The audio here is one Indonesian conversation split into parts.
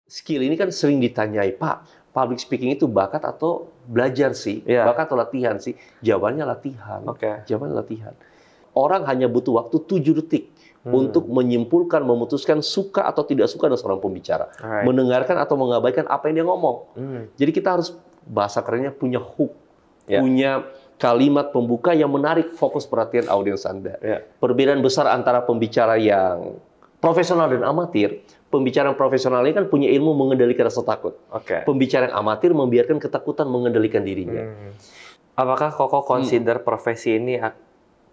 skill ini kan sering ditanyai, Pak, public speaking itu bakat atau belajar sih? Iya. Bakat atau latihan sih? Jawabannya latihan. Oke. Jawabannya latihan. Orang hanya butuh waktu 7 detik untuk menyimpulkan, memutuskan suka atau tidak suka dengan seorang pembicara. Alright. Mendengarkan atau mengabaikan apa yang dia ngomong. Jadi kita harus, bahasa kerennya, punya hook. Ya. Punya kalimat pembuka yang menarik fokus perhatian audiens Anda. Ya. Perbedaan besar antara pembicara yang profesional dan amatir, pembicara yang profesional ini kan punya ilmu mengendalikan rasa takut. Oke. Pembicara yang amatir membiarkan ketakutan mengendalikan dirinya. Apakah Koko consider profesi ini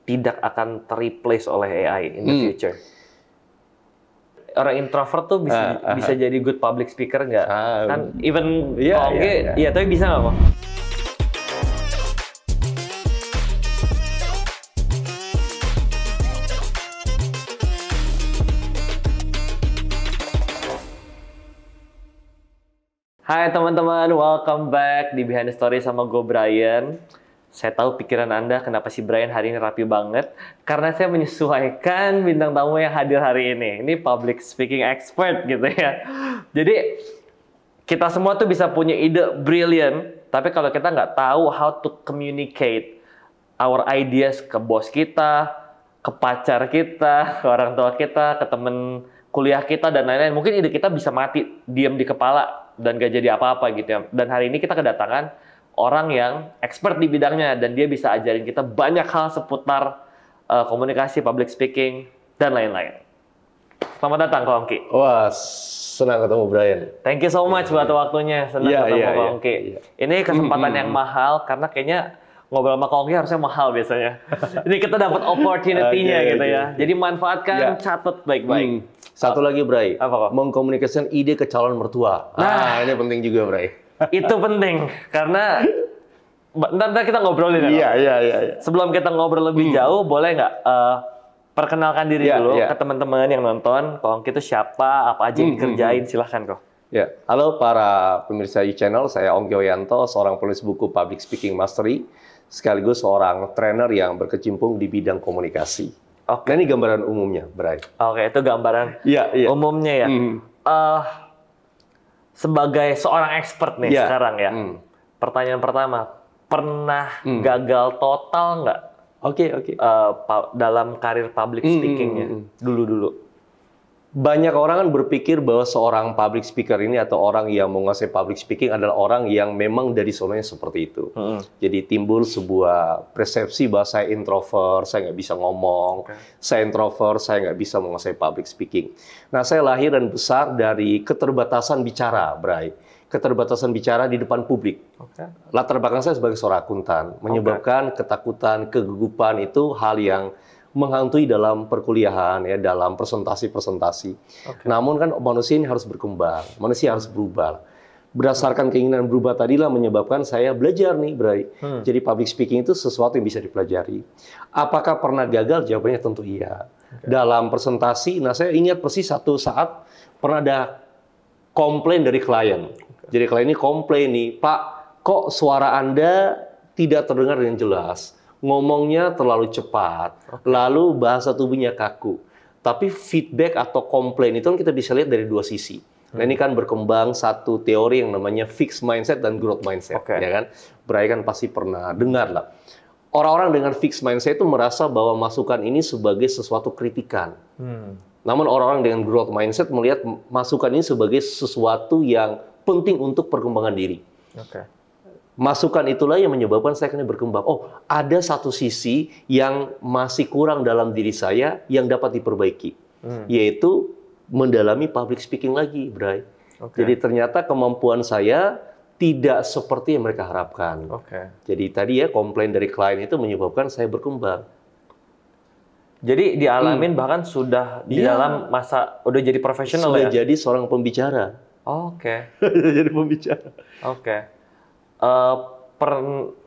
tidak akan terreplace oleh AI in the future? Orang introvert tuh bisa jadi good public speaker nggak? Kan even iya, tapi bisa nggak kok? Hai teman-teman, welcome back di Behind the Story sama gue Brian. Saya tahu pikiran Anda kenapa si Brian hari ini rapi banget, karena saya menyesuaikan bintang tamu yang hadir hari ini. Ini public speaking expert gitu ya. Jadi kita semua tuh bisa punya ide brilliant, tapi kalau kita nggak tahu how to communicate our ideas ke bos kita, ke pacar kita, ke orang tua kita, ke temen kuliah kita, dan lain-lain, mungkin ide kita bisa mati, diam di kepala, dan gak jadi apa-apa gitu ya. Dan hari ini kita kedatangan orang yang expert di bidangnya, dan dia bisa ajarin kita banyak hal seputar komunikasi, public speaking, dan lain-lain. Selamat datang, Ko Ongki. Wah, senang ketemu Brian. Thank you so much buat waktunya. Senang ketemu Ko Ongki. Ini kesempatan yang mahal, karena kayaknya ngobrol sama Ko Ongki harusnya mahal biasanya. Ini kita dapat opportunity-nya gitu ya. Jadi manfaatkan, catat baik-baik. Satu lagi, Bray. Apa, Ko? Mengkomunikasikan ide ke calon mertua. Nah, ini penting juga, Bray. Itu penting, karena ntar kita ngobrolin ya. Iya. Sebelum kita ngobrol lebih jauh, boleh nggak perkenalkan diri dulu ke teman-teman yang nonton. Ko Ongki itu siapa, apa aja yang dikerjain, silahkan Ko. Ya, halo para pemirsa channel, saya Ongki Oyanto, seorang penulis buku Public Speaking Mastery, sekaligus seorang trainer yang berkecimpung di bidang komunikasi. Oke. Nah, ini gambaran umumnya, Bray. Oke, itu gambaran Iya. umumnya ya. Sebagai seorang expert nih sekarang ya, pertanyaan pertama, pernah gagal total nggak? Oke. Dalam karir public speakingnya dulu-dulu? Banyak orang kan berpikir bahwa seorang public speaker ini atau orang yang menguasai public speaking adalah orang yang memang dari sononya seperti itu. Jadi timbul sebuah persepsi bahwa saya introvert, saya nggak bisa ngomong, saya introvert, saya nggak bisa menguasai public speaking. Nah, saya lahir dan besar dari keterbatasan bicara, Bray. Keterbatasan bicara di depan publik. Latar belakang saya sebagai seorang akuntan, menyebabkan ketakutan, kegugupan itu hal yang menghantui dalam perkuliahan, ya, dalam presentasi-presentasi. Namun kan manusia ini harus berkembang, manusia harus berubah. Berdasarkan keinginan berubah tadilah menyebabkan saya belajar nih, Bray. Jadi public speaking itu sesuatu yang bisa dipelajari. Apakah pernah gagal? Jawabannya tentu iya. Dalam presentasi, nah saya ingat persis satu saat pernah ada komplain dari klien. Jadi klien ini komplain nih, Pak, kok suara Anda tidak terdengar dengan jelas? Ngomongnya terlalu cepat, lalu bahasa tubuhnya kaku. Tapi feedback atau komplain itu kan kita bisa lihat dari dua sisi. Nah, ini kan berkembang satu teori yang namanya fixed mindset dan growth mindset, ya kan? Bray kan pasti pernah dengar lah. Orang-orang dengan fixed mindset itu merasa bahwa masukan ini sebagai sesuatu kritikan. Namun orang-orang dengan growth mindset melihat masukan ini sebagai sesuatu yang penting untuk perkembangan diri. Masukan itulah yang menyebabkan saya akhirnya berkembang. Oh, ada satu sisi yang masih kurang dalam diri saya yang dapat diperbaiki, yaitu mendalami public speaking lagi, Bray. Jadi ternyata kemampuan saya tidak seperti yang mereka harapkan. Jadi tadi ya komplain dari klien itu menyebabkan saya berkembang. Jadi dialamin bahkan sudah di dalam masa udah jadi profesional ya? Sudah jadi seorang pembicara. Jadi pembicara.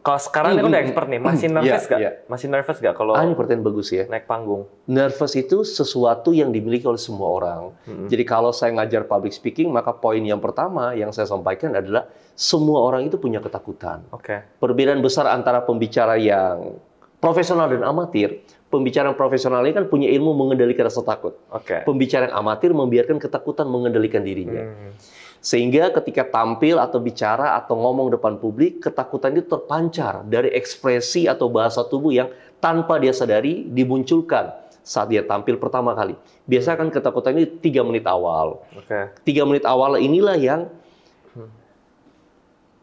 Kalau sekarang ini udah expert nih, masih nervous nggak? Masih nervous nggak kalau ini pertanyaan bagus ya. naik panggung? Nervous itu sesuatu yang dimiliki oleh semua orang. Jadi kalau saya ngajar public speaking, maka poin yang pertama yang saya sampaikan adalah semua orang itu punya ketakutan. Perbedaan besar antara pembicara yang profesional dan amatir, pembicara yang profesional ini kan punya ilmu mengendalikan rasa takut. Pembicara yang amatir membiarkan ketakutan mengendalikan dirinya. Sehingga ketika tampil atau bicara atau ngomong depan publik, ketakutan itu terpancar dari ekspresi atau bahasa tubuh yang tanpa dia sadari dimunculkan saat dia tampil pertama kali. Biasanya kan ketakutan ini 3 menit awal. 3 menit awal inilah yang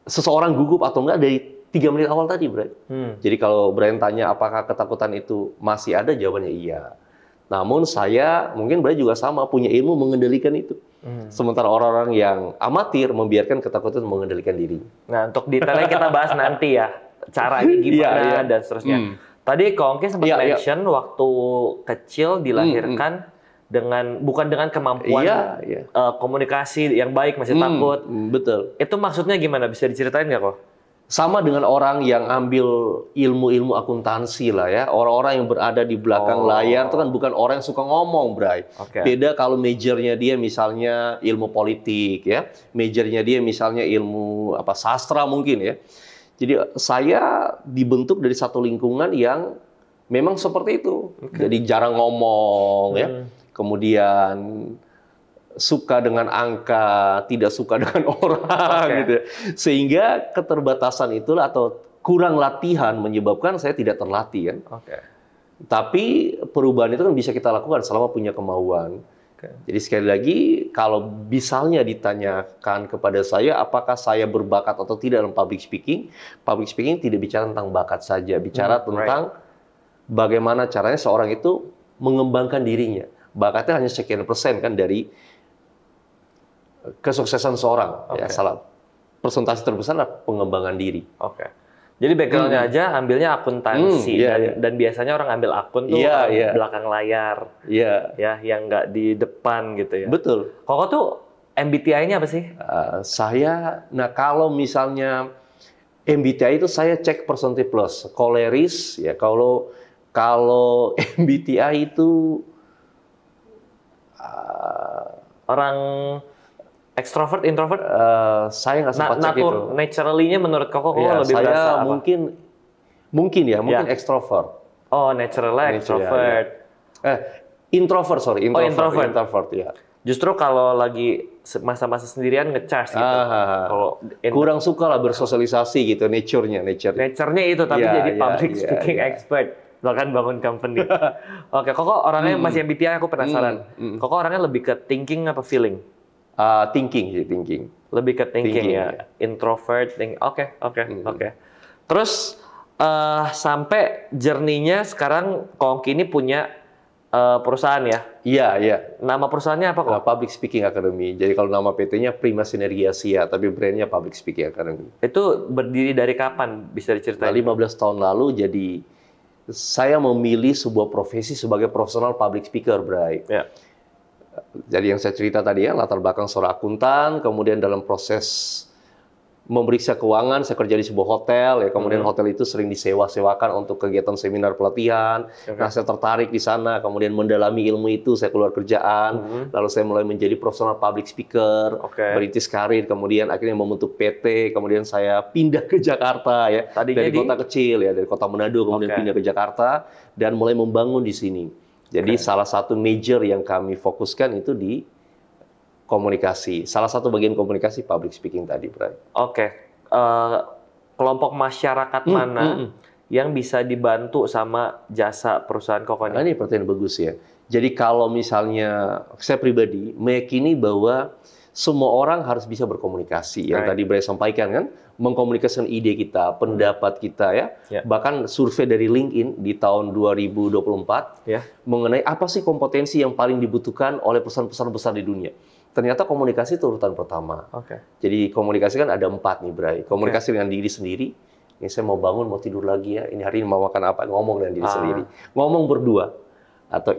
seseorang gugup atau enggak dari 3 menit awal tadi, Brian. Jadi kalau Brian tanya apakah ketakutan itu masih ada, jawabannya iya. Namun mungkin Brian juga sama, punya ilmu mengendalikan itu. Sementara orang-orang yang amatir membiarkan ketakutan mengendalikan diri. Nah, untuk detailnya kita bahas nanti ya. Caranya gimana dan seterusnya. Tadi Kongki sempat mention waktu kecil dilahirkan bukan dengan kemampuan komunikasi yang baik, masih takut. Betul. Itu maksudnya gimana? Bisa diceritain nggak kok? Sama dengan orang yang ambil ilmu-ilmu akuntansi lah ya. Orang-orang yang berada di belakang layar itu kan bukan orang yang suka ngomong, Bray. Beda kalau majornya dia misalnya ilmu politik ya. Majornya dia misalnya ilmu sastra mungkin ya. Jadi saya dibentuk dari satu lingkungan yang memang seperti itu. Jadi jarang ngomong ya. Kemudian suka dengan angka, tidak suka dengan orang gitu ya. Sehingga keterbatasan itulah atau kurang latihan menyebabkan saya tidak terlatih kan. Tapi perubahan itu kan bisa kita lakukan selama punya kemauan. Jadi sekali lagi kalau misalnya ditanyakan kepada saya apakah saya berbakat atau tidak dalam public speaking tidak bicara tentang bakat saja, bicara tentang bagaimana caranya seorang itu mengembangkan dirinya. Bakatnya hanya sekian persen kan dari kesuksesan seorang. Ya, salah persentase terbesar adalah pengembangan diri. Jadi background-nya aja ambilnya akuntansi dan biasanya orang ambil akun tuh belakang layar, ya yang nggak di depan gitu ya. Betul. Koko tuh MBTI-nya apa sih? Kalau misalnya MBTI itu saya cek personality plus, koleris ya. Kalau MBTI itu orang extrovert, introvert? Saya nggak sempat cek itu. Naturally-nya menurut Koko lebih berasa apa? Mungkin extrovert. Oh, naturally extrovert. Introvert, sorry. Introvert ya. Justru kalau lagi masa-masa sendirian nge-charge gitu. Kalau kurang suka lah bersosialisasi gitu, nature-nya. Nature-nya itu, tapi jadi public speaking expert. Bahkan bangun company. Koko orangnya masih MBTI, aku penasaran. Koko orangnya lebih ke thinking apa feeling? Thinking. Lebih ke thinking ya. Introvert, Oke. Terus sampai journey-nya sekarang Kongki ini punya perusahaan ya? Iya. Nama perusahaannya apa kok? Public Speaking Academy. Jadi kalau nama PT-nya Prima Sinergi Asia, tapi brand-nya Public Speaking Academy. Itu berdiri dari kapan? Bisa diceritain? 15 tahun lalu, jadi saya memilih sebuah profesi sebagai profesional public speaker, Bray. Jadi yang saya cerita tadi ya, latar belakang seorang akuntan, kemudian dalam proses memeriksa keuangan, saya kerja di sebuah hotel, ya kemudian hotel itu sering disewa-sewakan untuk kegiatan seminar pelatihan. Nah, saya tertarik di sana, kemudian mendalami ilmu itu, saya keluar kerjaan, lalu saya mulai menjadi profesional public speaker, merintis karir, kemudian akhirnya membentuk PT, kemudian saya pindah ke Jakarta ya, dari kota kecil ya, dari kota Manado, kemudian pindah ke Jakarta dan mulai membangun di sini. Jadi salah satu major yang kami fokuskan itu di komunikasi. Salah satu bagian komunikasi public speaking tadi, Bray. Kelompok masyarakat mana yang bisa dibantu sama jasa perusahaan Koko ini? Ini pertanyaan bagus ya. Jadi kalau misalnya saya pribadi meyakini bahwa semua orang harus bisa berkomunikasi. Yang tadi Bray sampaikan kan, mengkomunikasikan ide kita, pendapat kita ya. Bahkan survei dari LinkedIn di tahun 2024 mengenai apa sih kompetensi yang paling dibutuhkan oleh perusahaan-perusahaan besar di dunia. Ternyata komunikasi itu urutan pertama. Jadi komunikasi kan ada 4 nih, Bray. Komunikasi dengan diri sendiri. Ini saya mau bangun, mau tidur lagi ya. Ini hari ini mau makan apa? Ngomong dengan diri sendiri. Ngomong berdua. Atau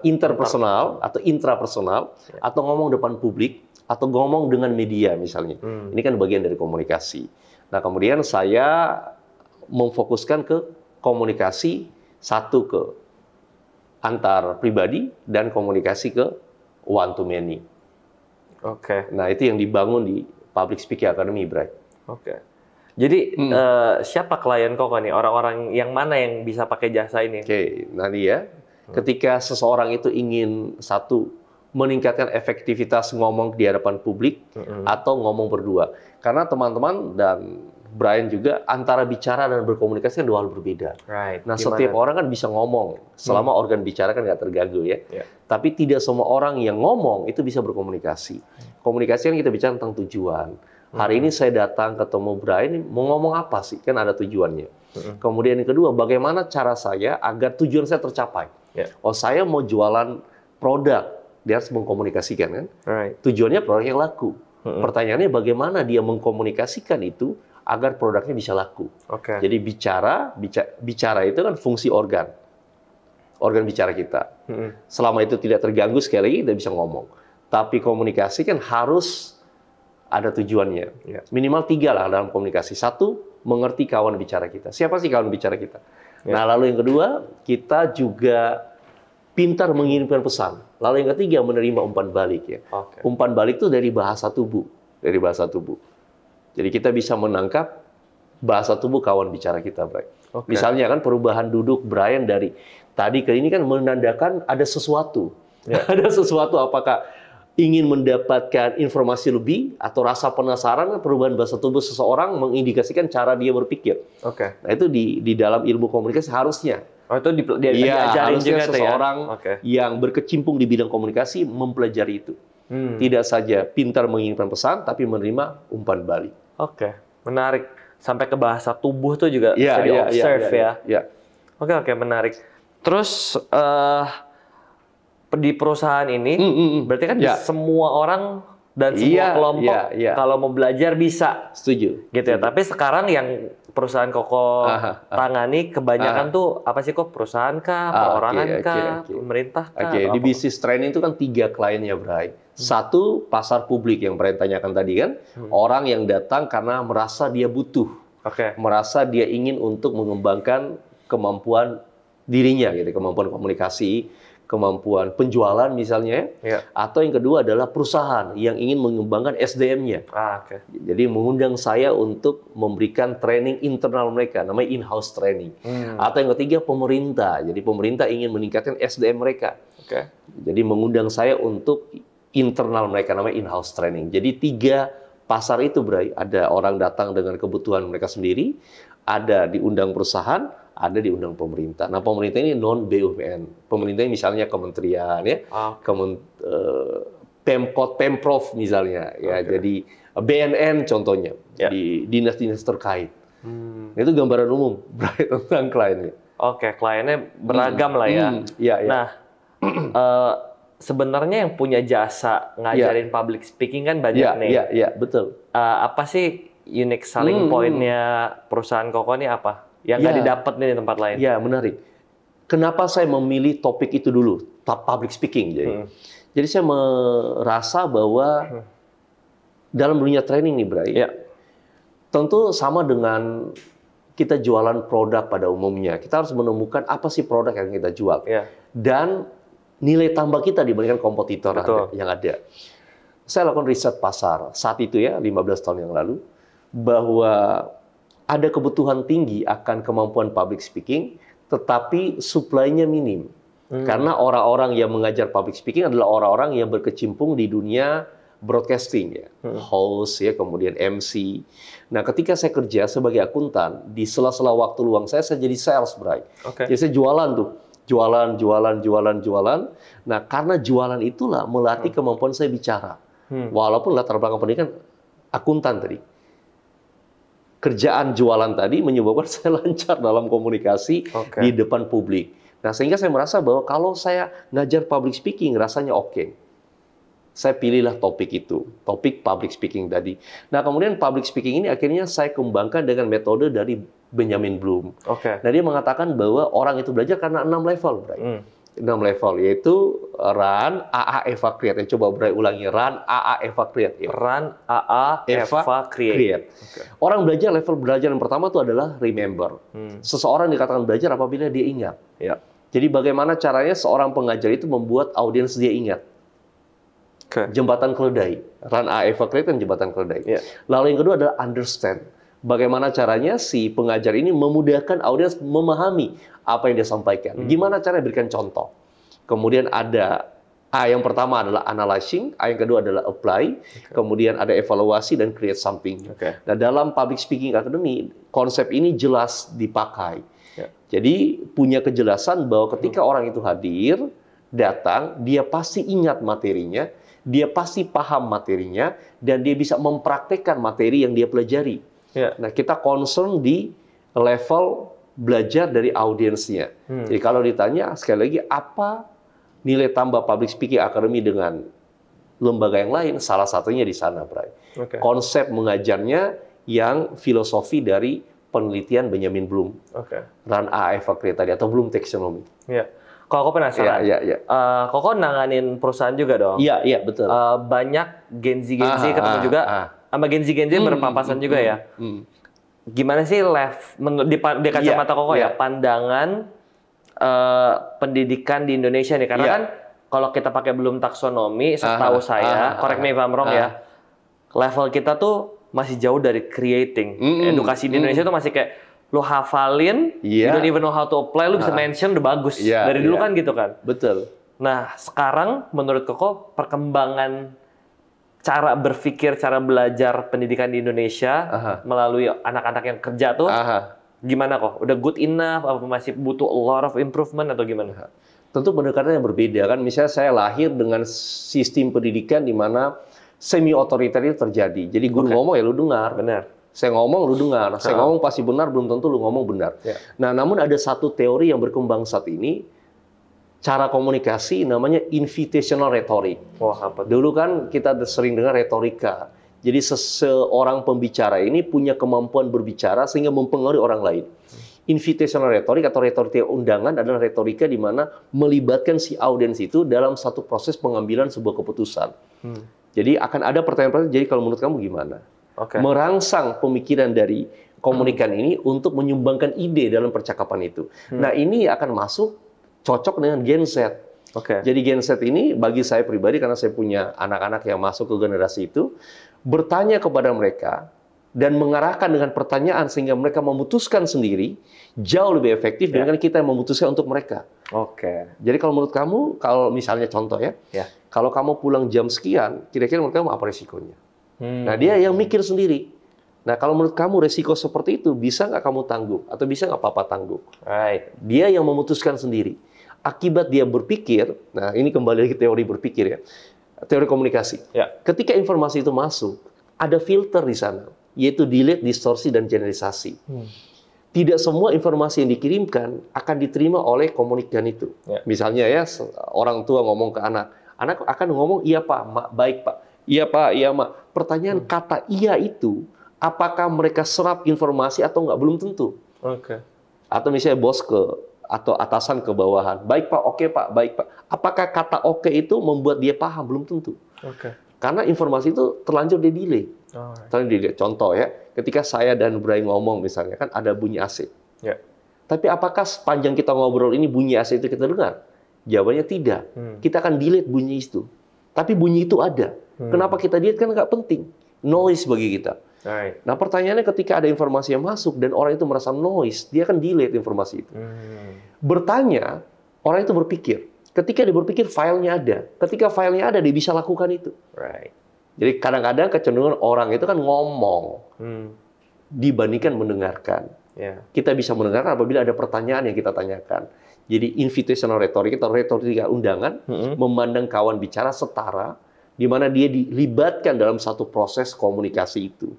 interpersonal, atau intrapersonal. Atau ngomong depan publik. Atau ngomong dengan media misalnya. Ini kan bagian dari komunikasi. Nah, kemudian saya memfokuskan ke komunikasi satu ke antar pribadi dan komunikasi ke one to many. Nah, itu yang dibangun di Public Speaking Academy, Bray. Jadi siapa klien Koko nih? Orang-orang yang mana yang bisa pakai jasa ini? Nanti ya. Ketika seseorang itu ingin satu meningkatkan efektivitas ngomong di hadapan publik atau ngomong berdua. Karena teman-teman dan Brian juga antara bicara dan berkomunikasi kan dua hal berbeda. Right. Nah, Gimana? setiap orang kan bisa ngomong selama organ bicara kan nggak terganggu ya. Tapi tidak semua orang yang ngomong itu bisa berkomunikasi. Komunikasi kan kita bicara tentang tujuan. Hari ini saya datang ketemu Brian, mau ngomong apa sih? Kan ada tujuannya. Kemudian yang kedua, bagaimana cara saya agar tujuan saya tercapai? Oh, saya mau jualan produk, dia harus mengkomunikasikan kan? Tujuannya produk yang laku. Pertanyaannya bagaimana dia mengkomunikasikan itu agar produknya bisa laku. Jadi bicara itu kan fungsi organ bicara kita. Selama itu tidak terganggu, sekali lagi kita bisa ngomong. Tapi komunikasi kan harus ada tujuannya. Minimal 3 lah dalam komunikasi. 1, mengerti kawan bicara kita. Siapa sih kawan bicara kita? Nah, lalu yang kedua, kita juga pintar mengirimkan pesan. Lalu yang ketiga, menerima umpan balik ya. Umpan balik itu dari bahasa tubuh. Jadi kita bisa menangkap bahasa tubuh kawan bicara kita, Bray. Misalnya kan perubahan duduk Brian dari tadi ke ini kan menandakan ada sesuatu. Ada sesuatu, apakah ingin mendapatkan informasi lebih atau rasa penasaran, kan perubahan bahasa tubuh seseorang mengindikasikan cara dia berpikir. Nah, itu di dalam ilmu komunikasi harusnya. Itu diajarin juga seseorang yang berkecimpung di bidang komunikasi mempelajari itu. Tidak saja pintar mengirimkan pesan, tapi menerima umpan balik. Menarik. Sampai ke bahasa tubuh tuh juga bisa di-observe ya. Oke, menarik. Terus di perusahaan ini, berarti kan semua orang dan semua kelompok kalau mau belajar bisa. Setuju. Gitu ya. Tapi sekarang yang perusahaan Koko tangani kebanyakan tuh apa sih kok? Perusahaan kah, perorangan kah, pemerintah kah? Di bisnis training itu kan 3 kliennya, Bray. 1, pasar publik yang Bray tanyakan tadi kan. Orang yang datang karena merasa dia butuh. Merasa dia ingin untuk mengembangkan kemampuan dirinya gitu, kemampuan komunikasi, kemampuan penjualan misalnya, atau yang kedua adalah perusahaan yang ingin mengembangkan SDM-nya. Jadi mengundang saya untuk memberikan training internal mereka, namanya in-house training. Atau yang ketiga pemerintah, jadi pemerintah ingin meningkatkan SDM mereka. Jadi mengundang saya untuk internal mereka, namanya in-house training. Jadi 3 pasar itu, Bray. Ada orang datang dengan kebutuhan mereka sendiri, ada diundang perusahaan, ada diundang pemerintah. Nah, pemerintah ini non-BUMN. Pemerintah ini misalnya kementerian, ya, Pemkot, Pemprov misalnya, ya, jadi BNN contohnya, di dinas-dinas terkait. Itu gambaran umum tentang kliennya. Kliennya beragam lah ya. Nah, sebenarnya yang punya jasa ngajarin public speaking kan banyak nih. Iya, betul. Apa sih unique selling point-nya perusahaan Koko ini apa? Yang nggak didapat nih di tempat lain. Ya, menarik. Kenapa saya memilih topik itu dulu, public speaking. Jadi saya merasa bahwa dalam dunia training nih, Bray, tentu sama dengan kita jualan produk pada umumnya. Kita harus menemukan apa sih produk yang kita jual. Dan nilai tambah kita dibandingkan kompetitor yang ada. Saya lakukan riset pasar saat itu ya, 15 tahun yang lalu, bahwa ada kebutuhan tinggi akan kemampuan public speaking, tetapi supply-nya minim. Karena orang-orang yang mengajar public speaking adalah orang-orang yang berkecimpung di dunia broadcasting, ya, host, ya, kemudian MC. Nah, ketika saya kerja sebagai akuntan, di sela-sela waktu luang saya jadi sales, Bray. Jadi saya jualan tuh. Jualan. Nah, karena jualan itulah melatih kemampuan saya bicara. Walaupun latar belakang pendidikan akuntan tadi. Kerjaan jualan tadi menyebabkan saya lancar dalam komunikasi di depan publik. Nah, sehingga saya merasa bahwa kalau saya ngajar public speaking, rasanya oke. Saya pilihlah topik itu, topik public speaking tadi. Nah, kemudian public speaking ini akhirnya saya kembangkan dengan metode dari Benjamin Bloom. Nah, dia mengatakan bahwa orang itu belajar karena 6 level, Bray. 6 level, yaitu run, AA, Eva, create. Coba Bray ulangi, run, AA, Eva, create. Run, AA, Eva, create. Orang belajar, level belajar yang pertama itu adalah remember. Seseorang dikatakan belajar apabila dia ingat. Jadi bagaimana caranya seorang pengajar itu membuat audiens dia ingat. Jembatan keledai. Run, AA, Eva, create kan jembatan keledai. Lalu yang kedua adalah understand. Bagaimana caranya si pengajar ini memudahkan audiens memahami apa yang dia sampaikan. Gimana caranya berikan contoh. Kemudian ada Yang pertama adalah analyzing, A yang kedua adalah apply, kemudian ada evaluasi dan create something. Nah, dalam Public Speaking Academy, konsep ini jelas dipakai. Jadi punya kejelasan bahwa ketika orang itu hadir, datang, dia pasti ingat materinya, dia pasti paham materinya, dan dia bisa mempraktekkan materi yang dia pelajari. Nah, kita concern di level belajar dari audiensnya. Jadi kalau ditanya, sekali lagi, apa nilai tambah Public Speaking Academy dengan lembaga yang lain? Salah satunya di sana, Bray. Konsep mengajarnya yang filosofi dari penelitian Benjamin Bloom, Run A Eva tadi, atau Bloom Taxonomy. Kalau aku penasaran, Koko nanganin perusahaan juga dong? Iya, betul. Banyak Gen Z ketemu juga, sama Gen Z berpapasan juga ya. Gimana sih di kacamata Koko ya, pandangan pendidikan di Indonesia nih? Karena kan kalau kita pakai Bloom Taxonomy, setahu saya, correct me if I'm wrong ya, level kita tuh masih jauh dari creating. Edukasi di Indonesia tuh masih kayak, lu hafalin, you don't even know how to apply, lu bisa mention udah bagus. Dari dulu kan gitu kan? Betul. Nah, sekarang menurut Koko, perkembangan cara berpikir, cara belajar pendidikan di Indonesia melalui anak-anak yang kerja tuh, gimana kok? Udah good enough? Apa masih butuh a lot of improvement atau gimana? Tentu pendekatannya berbeda kan. Misalnya saya lahir dengan sistem pendidikan di mana semi otoriter itu terjadi. Jadi guru ngomong ya lu dengar. Benar. Saya ngomong lu dengar. Saya ngomong pasti benar, belum tentu lu ngomong benar. Nah, namun ada satu teori yang berkembang saat ini, cara komunikasi namanya invitational rhetoric. Apa? Dulu kan kita sering dengar retorika. Jadi seseorang pembicara ini punya kemampuan berbicara sehingga mempengaruhi orang lain. Invitational rhetoric atau retorika undangan adalah retorika di mana melibatkan si audiens itu dalam satu proses pengambilan sebuah keputusan. Jadi akan ada pertanyaan-pertanyaan, jadi kalau menurut kamu gimana? Merangsang pemikiran dari komunikan ini untuk menyumbangkan ide dalam percakapan itu. Nah, ini akan masuk cocok dengan Gen Z. Jadi Gen Z ini bagi saya pribadi, karena saya punya anak-anak yang masuk ke generasi itu, bertanya kepada mereka dan mengarahkan dengan pertanyaan sehingga mereka memutuskan sendiri jauh lebih efektif dengan kita yang memutuskan untuk mereka. Jadi kalau menurut kamu, kalau misalnya contoh ya, kalau kamu pulang jam sekian, kira-kira menurut kamu apa resikonya? Nah, dia yang mikir sendiri. Nah, kalau menurut kamu resiko seperti itu, bisa nggak kamu tanggung? Atau bisa nggak papa tanggung? Dia yang memutuskan sendiri. Akibat dia berpikir, nah ini kembali lagi teori berpikir ya, teori komunikasi. Ketika informasi itu masuk, ada filter di sana, yaitu delete, distorsi, dan generalisasi. Tidak semua informasi yang dikirimkan akan diterima oleh komunikan itu. Misalnya ya, orang tua ngomong ke anak akan ngomong, iya pak, mak, baik pak. Iya pak, iya mak. Pertanyaan kata iya itu, apakah mereka serap informasi atau nggak? Belum tentu. Atau misalnya bos atau atasan ke bawahan, baik pak, oke pak, baik pak. Apakah kata oke itu membuat dia paham? Belum tentu. Karena informasi itu terlanjur di delay. Contoh ya, ketika saya dan Bray ngomong misalnya, kan ada bunyi AC. Tapi apakah sepanjang kita ngobrol ini bunyi AC itu kita dengar? Jawabannya tidak. Kita akan delete bunyi itu. Tapi bunyi itu ada. Kenapa kita delete? Kan nggak penting. Noise bagi kita. Nah, pertanyaannya ketika ada informasi yang masuk dan orang itu merasa noise, dia akan delete informasi itu. Bertanya, orang itu berpikir. Ketika dia berpikir, filenya ada. Ketika filenya ada, dia bisa lakukan itu. Jadi kadang-kadang kecenderungan orang itu kan ngomong dibandingkan mendengarkan. Kita bisa mendengarkan apabila ada pertanyaan yang kita tanyakan. Jadi invitational rhetoric atau retorika undangan memandang kawan bicara setara, di mana dia dilibatkan dalam satu proses komunikasi itu.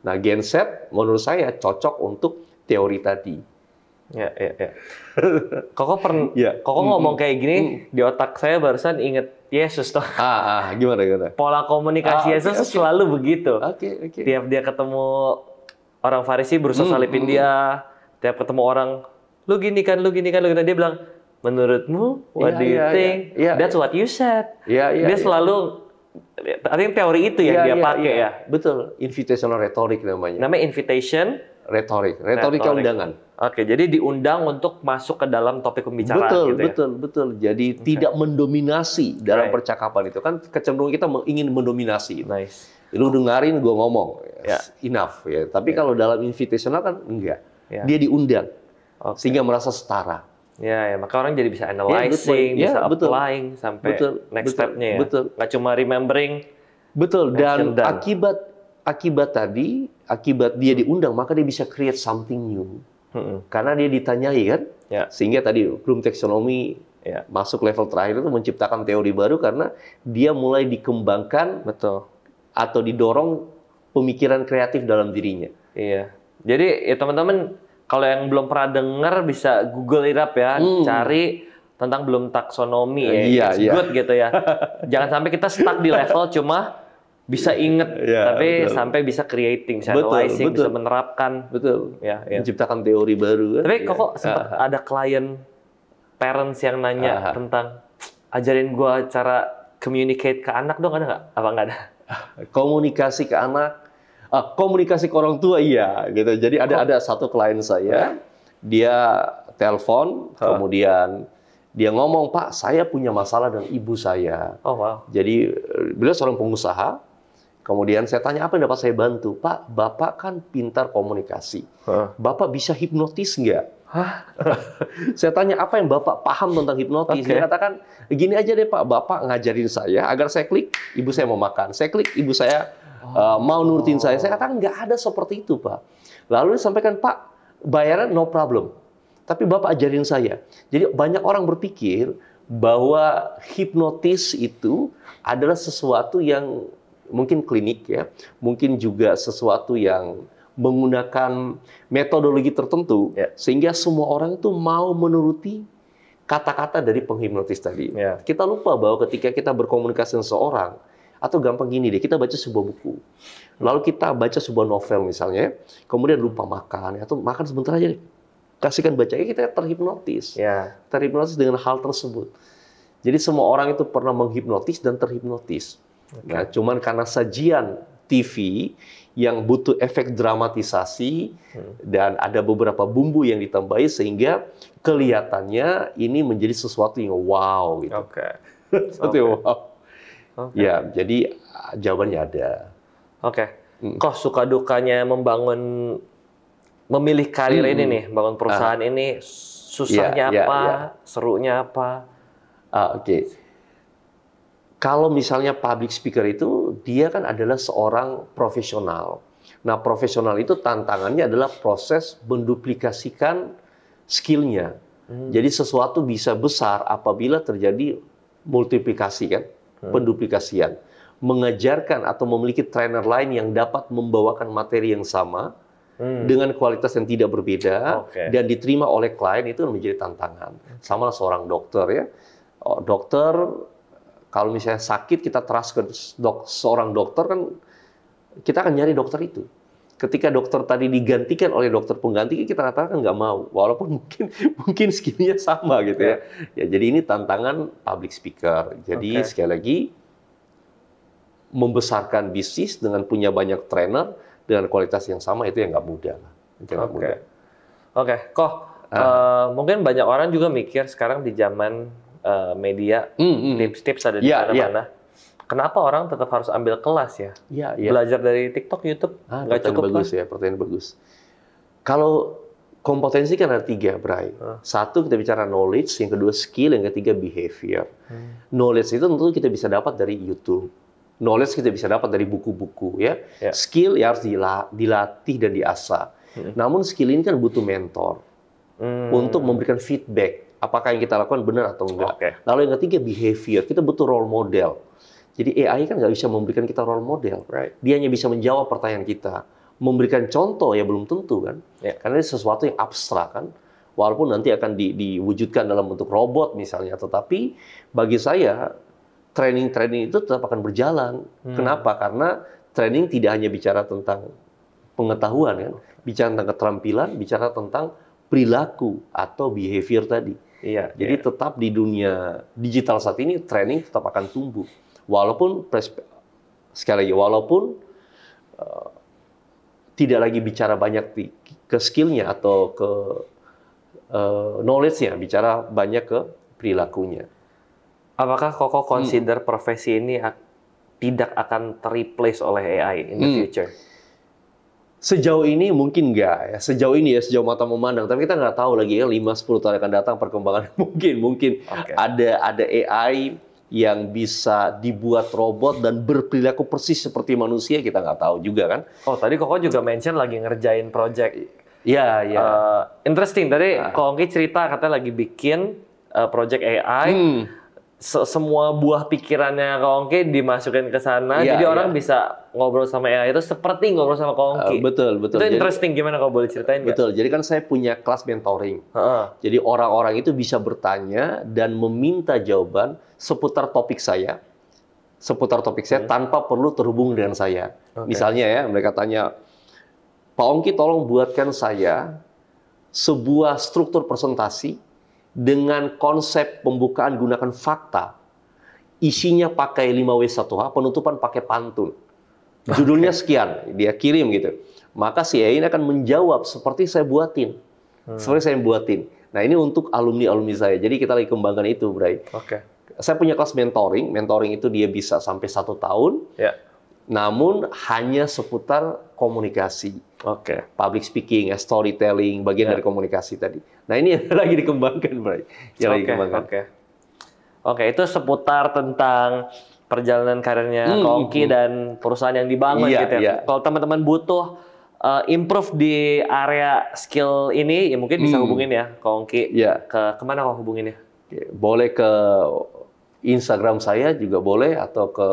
Nah, Gen Z menurut saya cocok untuk teori tadi. Koko ngomong kayak gini, di otak saya barusan inget Yesus tuh. Gimana? Pola komunikasi Yesus selalu begitu. Tiap dia ketemu orang Farisi berusaha salipin dia, tiap ketemu orang, lu gini kan, dia bilang, menurutmu, what do you think? That's what you said. Dia selalu, artinya teori itu yang dia pakai ya. Betul, invitational rhetoric namanya. Namanya invitation retorika undangan. Jadi diundang untuk masuk ke dalam topik pembicaraan. Betul. Jadi tidak mendominasi dalam percakapan itu. Kan kecenderungan kita ingin mendominasi. Lu dengarin gue ngomong, enough ya. Tapi kalau dalam invitational kan enggak. Dia diundang sehingga merasa setara. Ya, maka orang jadi bisa good analyzing, point. bisa Betul. applying sampai next step-nya ya. Betul. Nggak cuma remembering. Betul. Action Dan done. akibat dia diundang, maka dia bisa create something new. Karena dia ditanyai kan, sehingga tadi Bloom Taxonomy masuk level terakhir itu menciptakan teori baru karena dia mulai dikembangkan atau didorong pemikiran kreatif dalam dirinya. Iya. Jadi ya teman-teman kalau yang belum pernah dengar bisa Google it up ya, cari tentang Bloom Taxonomy ya. It's good gitu ya. Jangan sampai kita stuck di level cuma bisa inget, tapi sampai bisa creating, bisa analyzing, bisa menerapkan. Menciptakan teori baru. Tapi kok sempat ada klien parents yang nanya tentang ajarin gua cara communicate ke anak dong, ada nggak? Apa nggak ada? Komunikasi ke anak, komunikasi ke orang tua iya gitu. Jadi ada satu klien saya, dia telepon, kemudian dia ngomong, Pak, saya punya masalah dengan ibu saya. Oh wow. Jadi beliau seorang pengusaha. Kemudian saya tanya, apa yang dapat saya bantu? Pak, Bapak kan pintar komunikasi. Bapak bisa hipnotis nggak? Saya tanya, apa yang Bapak paham tentang hipnotis? Dia katakan, gini aja deh Pak, Bapak ngajarin saya agar saya klik, ibu saya mau makan. Saya klik, ibu saya mau nurutin saya. Saya katakan, nggak ada seperti itu Pak. Lalu dia sampaikan, Pak, bayaran no problem. Tapi Bapak ajarin saya. Jadi banyak orang berpikir bahwa hipnotis itu adalah sesuatu yang mungkin klinik ya, mungkin juga sesuatu yang menggunakan metodologi tertentu sehingga semua orang itu mau menuruti kata-kata dari penghipnotis tadi. Kita lupa bahwa ketika kita berkomunikasi dengan seseorang, atau gampang gini deh, kita baca sebuah buku, lalu kita baca sebuah novel misalnya, kemudian lupa makan, atau makan sebentar aja deh, kasihkan bacanya, kita terhipnotis, terhipnotis dengan hal tersebut. Jadi semua orang itu pernah menghipnotis dan terhipnotis. Nah, cuman karena sajian TV yang butuh efek dramatisasi dan ada beberapa bumbu yang ditambahi sehingga kelihatannya ini menjadi sesuatu yang wow gitu. Wow. Ya, jadi jawabannya ada. Kok suka dukanya memilih karir ini nih, bangun perusahaan ini, susahnya apa, serunya apa? Kalau misalnya public speaker itu, dia kan adalah seorang profesional. Nah, profesional itu tantangannya adalah proses menduplikasikan skill-nya. Jadi sesuatu bisa besar apabila terjadi multiplikasi kan, penduplikasian. Mengajarkan atau memiliki trainer lain yang dapat membawakan materi yang sama dengan kualitas yang tidak berbeda dan diterima oleh klien itu menjadi tantangan. Sama seorang dokter ya. Dokter kalau misalnya sakit, kita trust ke seorang dokter kan, kita akan nyari dokter itu. Ketika dokter tadi digantikan oleh dokter pengganti, kita katakan nggak mau, walaupun mungkin skill-nya sama gitu ya. Jadi ini tantangan public speaker. Jadi sekali lagi, membesarkan bisnis dengan punya banyak trainer dengan kualitas yang sama itu yang nggak mudah lah. Mungkin banyak orang juga mikir sekarang di zaman media, tips-tips ada di mana-mana. Kenapa orang tetap harus ambil kelas ya? Belajar dari TikTok, YouTube, nggak cukup bagus ya, pertanyaan bagus. Kalau kompetensi kan ada 3, Bray. Satu, kita bicara knowledge, yang kedua skill, yang ketiga behavior. Knowledge itu tentu kita bisa dapat dari YouTube. Knowledge kita bisa dapat dari buku-buku ya. Skill ya harus dilatih dan diasah. Namun skill ini kan butuh mentor untuk memberikan feedback. Apakah yang kita lakukan benar atau enggak. Lalu yang ketiga behavior, kita butuh role model. Jadi AI kan nggak bisa memberikan kita role model. Dia hanya bisa menjawab pertanyaan kita. Memberikan contoh ya belum tentu kan. Karena ini sesuatu yang abstrak kan. Walaupun nanti akan diwujudkan dalam bentuk robot misalnya. Tetapi bagi saya, training-training itu tetap akan berjalan. Kenapa? Karena training tidak hanya bicara tentang pengetahuan kan. Bicara tentang keterampilan, bicara tentang perilaku atau behavior tadi. Jadi tetap di dunia digital saat ini training tetap akan tumbuh. Walaupun sekali lagi tidak lagi bicara banyak ke skill-nya atau ke knowledge-nya, bicara banyak ke perilakunya. Apakah Koko consider profesi ini tidak akan terreplace oleh AI in the future? Sejauh ini mungkin nggak ya. Sejauh ini ya, sejauh mata memandang. Tapi kita nggak tahu lagi ya 5-10 tahun akan datang perkembangan mungkin Oke. ada AI yang bisa dibuat robot dan berperilaku persis seperti manusia, kita nggak tahu juga kan. Oh, tadi Koko juga mention lagi ngerjain project. Iya, iya. Interesting. Tadi Ko Ongki cerita katanya lagi bikin project AI. Semua buah pikirannya Ko Ongki dimasukin ke sana. Iya, jadi orang iya. bisa ngobrol sama AI itu seperti ngobrol sama Ko Ongki. Betul. Itu interesting. Gimana kau boleh ceritain nggak? Betul. Jadi kan saya punya kelas mentoring. Heeh. Jadi orang-orang itu bisa bertanya dan meminta jawaban seputar topik saya tanpa perlu terhubung dengan saya. Oke. Misalnya ya, mereka tanya, Pak Ongki tolong buatkan saya sebuah struktur presentasi dengan konsep pembukaan gunakan fakta. Isinya pakai 5W1H, penutupan pakai pantun. Judulnya sekian, dia kirim gitu. Maka si AI ini akan menjawab seperti saya buatin. Nah, ini untuk alumni-alumni saya. Jadi kita lagi kembangkan itu, Bray. Oke. Saya punya kelas mentoring. Mentoring itu dia bisa sampai 1 tahun. Ya. Namun hanya seputar komunikasi. Oke. Public speaking, storytelling, bagian dari komunikasi tadi. Nah, ini yang lagi dikembangkan, Bray. Yang lagi dikembangkan. Oke, itu seputar tentang perjalanan karirnya Ko Ongki dan perusahaan yang dibangun Iya, gitu ya. iya. Kalau teman-teman butuh improve di area skill ini, ya mungkin bisa hubungin ya Ko Ongki. Iya. Kemana kau hubunginnya? Boleh ke Instagram saya juga boleh, atau ke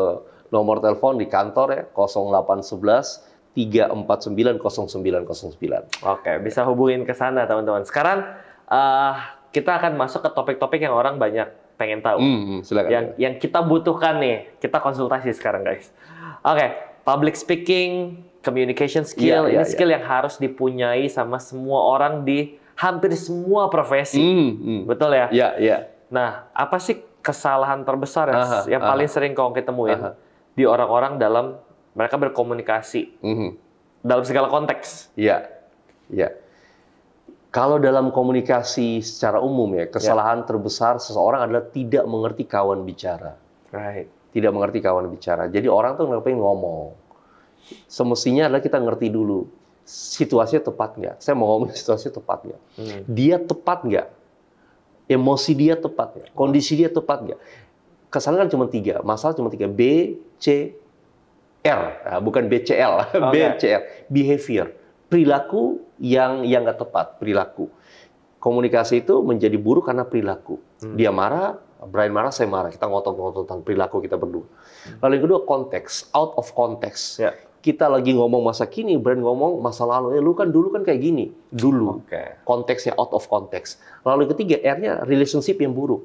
nomor telepon di kantor ya, 0811 349 0909. Oke, bisa hubungin ke sana teman-teman. Sekarang kita akan masuk ke topik-topik yang orang banyak pengen tahu. Silakan. Yang kita butuhkan nih, kita konsultasi sekarang guys. Oke, public speaking, communication skill, ini skill yang harus dipunyai sama semua orang di hampir semua profesi. Betul ya? Iya. Nah, apa sih kesalahan terbesar yang paling sering kau ketemuin di orang-orang dalam mereka berkomunikasi dalam segala konteks? Iya. Kalau dalam komunikasi secara umum ya, kesalahan terbesar seseorang adalah tidak mengerti kawan bicara. Right. Tidak mengerti kawan bicara. Jadi orang tuh pengen ngomong. Semestinya adalah kita ngerti dulu situasinya tepat nggak. Saya mau ngomong situasinya tepat nggak. Dia tepat nggak? Emosi dia tepat nggak? Kondisi dia tepat nggak? Kesalahan kan cuma 3. Masalah cuma 3. B, C, R. Nah, bukan BCL. B, C, R. Behavior. Perilaku yang nggak tepat. Perilaku. Komunikasi itu menjadi buruk karena perilaku. Dia marah, Brian marah, saya marah. Kita ngotot-ngotot tentang perilaku kita berdua. Lalu yang kedua, konteks. Out of context. Kita lagi ngomong masa kini, Brian ngomong masa lalu. Lu kan dulu kan kayak gini. Dulu. Konteksnya out of context. Lalu yang ketiga, R-nya relationship yang buruk.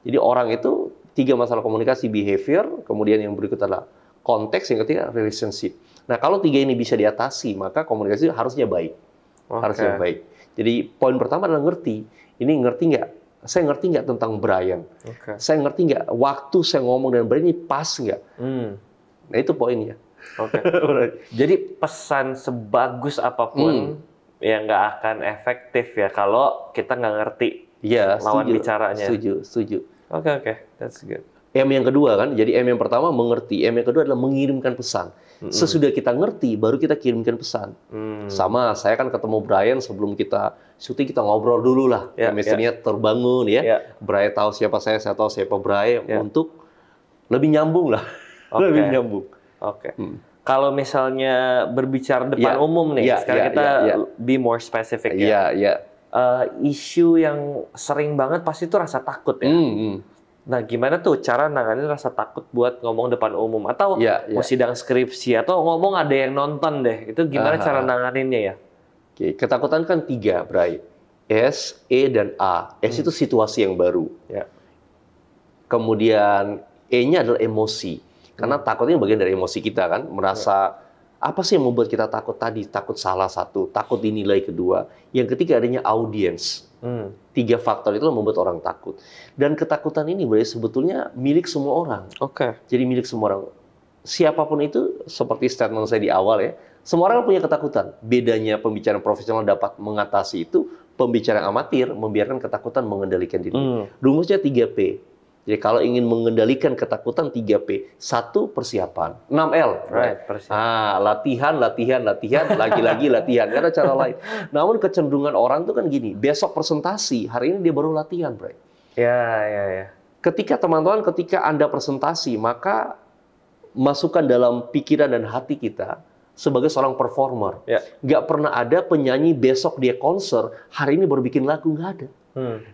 Jadi orang itu 3 masalah komunikasi, behavior, kemudian yang berikut adalah konteks, yang ketiga relationship. Nah, kalau 3 ini bisa diatasi, maka komunikasi harusnya baik. Harusnya baik. Jadi poin pertama adalah ngerti. Ini ngerti nggak? Saya ngerti nggak tentang Brian? Saya ngerti nggak waktu saya ngomong dengan Brian ini pas nggak? Nah, itu poinnya. Jadi pesan sebagus apapun ya nggak akan efektif ya kalau kita nggak ngerti lawan bicaranya. Setuju. Oke, that's good. M yang kedua kan, jadi M yang pertama mengerti, M yang kedua adalah mengirimkan pesan. Sesudah kita ngerti, baru kita kirimkan pesan. Sama, saya kan ketemu Brian sebelum kita syuting, kita ngobrol dulu lah. Chemistry-nya terbangun ya. Brian tahu siapa saya tahu siapa Brian, untuk lebih nyambung lah. Lebih nyambung. Kalau misalnya berbicara depan umum nih, sekarang kita be more specific ya. Isu yang sering banget pasti itu rasa takut ya. Nah, gimana tuh cara nanganin rasa takut buat ngomong depan umum? Atau mau sidang skripsi, atau ngomong ada yang nonton deh. Itu gimana cara nanganinnya ya? Ketakutan kan 3, Bray. S, E, dan A. S itu situasi yang baru. Kemudian E-nya adalah emosi. Karena takutnya bagian dari emosi kita kan. Merasa, apa sih yang membuat kita takut tadi? Takut salah satu, takut dinilai kedua. Yang ketiga adanya audience. 3 faktor itu membuat orang takut. Dan ketakutan ini sebetulnya milik semua orang. Jadi milik semua orang. Siapapun itu, seperti statement saya di awal ya, semua orang punya ketakutan. Bedanya pembicara profesional dapat mengatasi itu, pembicara amatir membiarkan ketakutan mengendalikan diri. Rumusnya 3P. Jadi kalau ingin mengendalikan ketakutan 3P. 1, persiapan. 6L. Right, persiapan. Latihan, lagi-lagi latihan. Nggak ada cara lain. Namun kecenderungan orang tuh kan gini, besok presentasi, hari ini dia baru latihan, Bray. Ya. Ketika Anda presentasi, maka masukkan dalam pikiran dan hati kita sebagai seorang performer. Ya. Nggak pernah ada penyanyi besok dia konser, hari ini baru bikin lagu, nggak ada.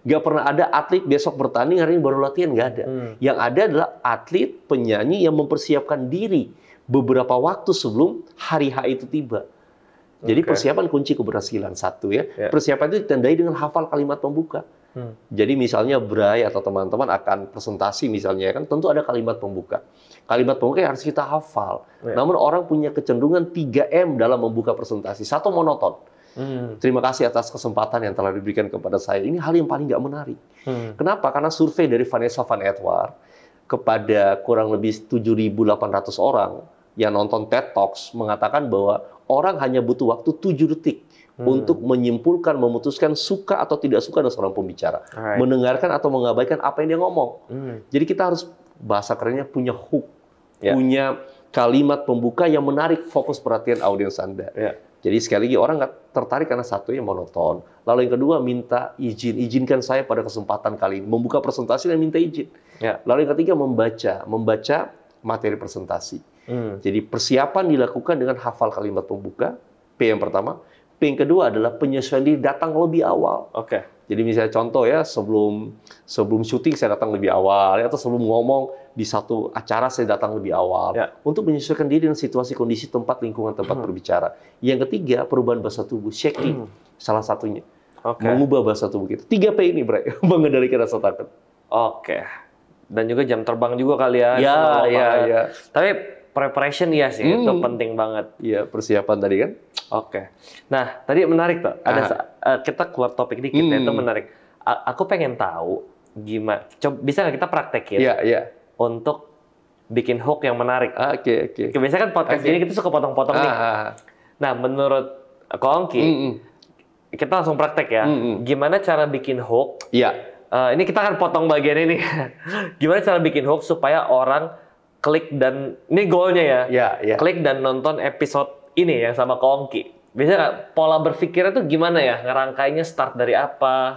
Nggak pernah ada atlet besok bertanding, hari ini baru latihan, nggak ada. Yang ada adalah atlet, penyanyi yang mempersiapkan diri beberapa waktu sebelum hari H itu tiba. Jadi persiapan kunci keberhasilan. 1 ya. Persiapan itu ditandai dengan hafal kalimat pembuka. Jadi misalnya Bray atau teman-teman akan presentasi misalnya kan, tentu ada kalimat pembuka. Kalimat pembuka yang harus kita hafal. Namun orang punya kecenderungan 3M dalam membuka presentasi. 1, monoton. Terima kasih atas kesempatan yang telah diberikan kepada saya. Ini hal yang paling nggak menarik. Kenapa? Karena survei dari Vanessa Van Edward kepada kurang lebih 7.800 orang yang nonton TED Talks mengatakan bahwa orang hanya butuh waktu 7 detik untuk menyimpulkan, memutuskan suka atau tidak suka dengan seorang pembicara. Mendengarkan atau mengabaikan apa yang dia ngomong. Jadi kita harus, bahasa kerennya, punya hook. Punya kalimat pembuka yang menarik fokus perhatian audiens Anda. Jadi sekali lagi orang nggak tertarik karena 1 yang monoton. Lalu yang kedua minta izin, izinkan saya pada kesempatan kali ini. Membuka presentasi dan minta izin. Lalu yang ketiga membaca materi presentasi. Jadi persiapan dilakukan dengan hafal kalimat pembuka, P yang pertama. P yang kedua adalah penyesuaian diri, datang lebih awal. Jadi misalnya contoh ya, sebelum syuting saya datang lebih awal, atau sebelum ngomong di satu acara saya datang lebih awal, untuk menyesuaikan diri dengan situasi, kondisi, tempat, lingkungan tempat berbicara. Yang ketiga, perubahan bahasa tubuh, shaking, salah satunya. Mengubah bahasa tubuh kita. 3P ini, Bray, mengendalikan rasa takut. Dan juga jam terbang juga kali ya. Ya. Tapi preparation ya sih, itu penting banget. Iya, persiapan tadi kan. Nah, tadi menarik tuh. Kita keluar topik dikit, itu menarik. Aku pengen tahu gimana. Bisa nggak kita praktekin? Iya. Untuk bikin hook yang menarik. Oke. Biasanya kan podcast ini kita suka potong-potong nih. Nah, menurut Ko Ongki, kita langsung praktek ya. Gimana cara bikin hook? Ini kita akan potong bagian ini. Gimana cara bikin hook supaya orang klik dan ini goalnya ya. Klik dan nonton episode ini yang sama Ko Ongki. Biasanya pola berpikirnya tuh gimana ya? Ngerangkainya start dari apa?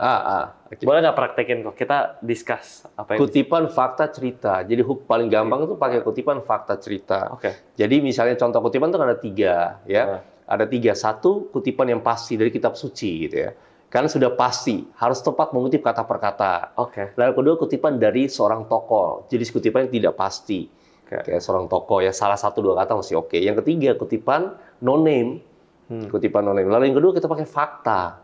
Boleh nggak praktekin kok? Kita discuss apa yang kutipan fakta cerita. Jadi hook paling gampang itu pakai kutipan fakta cerita. Jadi misalnya contoh kutipan itu ada 3 ya. Ada 3. 1, kutipan yang pasti dari kitab suci gitu ya. Karena sudah pasti, harus tepat mengutip kata per kata. Lalu kedua, kutipan dari seorang tokoh. Jadi kutipan yang tidak pasti. Kayak seorang tokoh ya, salah 1-2 kata masih oke. Yang ketiga, kutipan no name. Kutipan no name. Lalu yang kedua kita pakai fakta.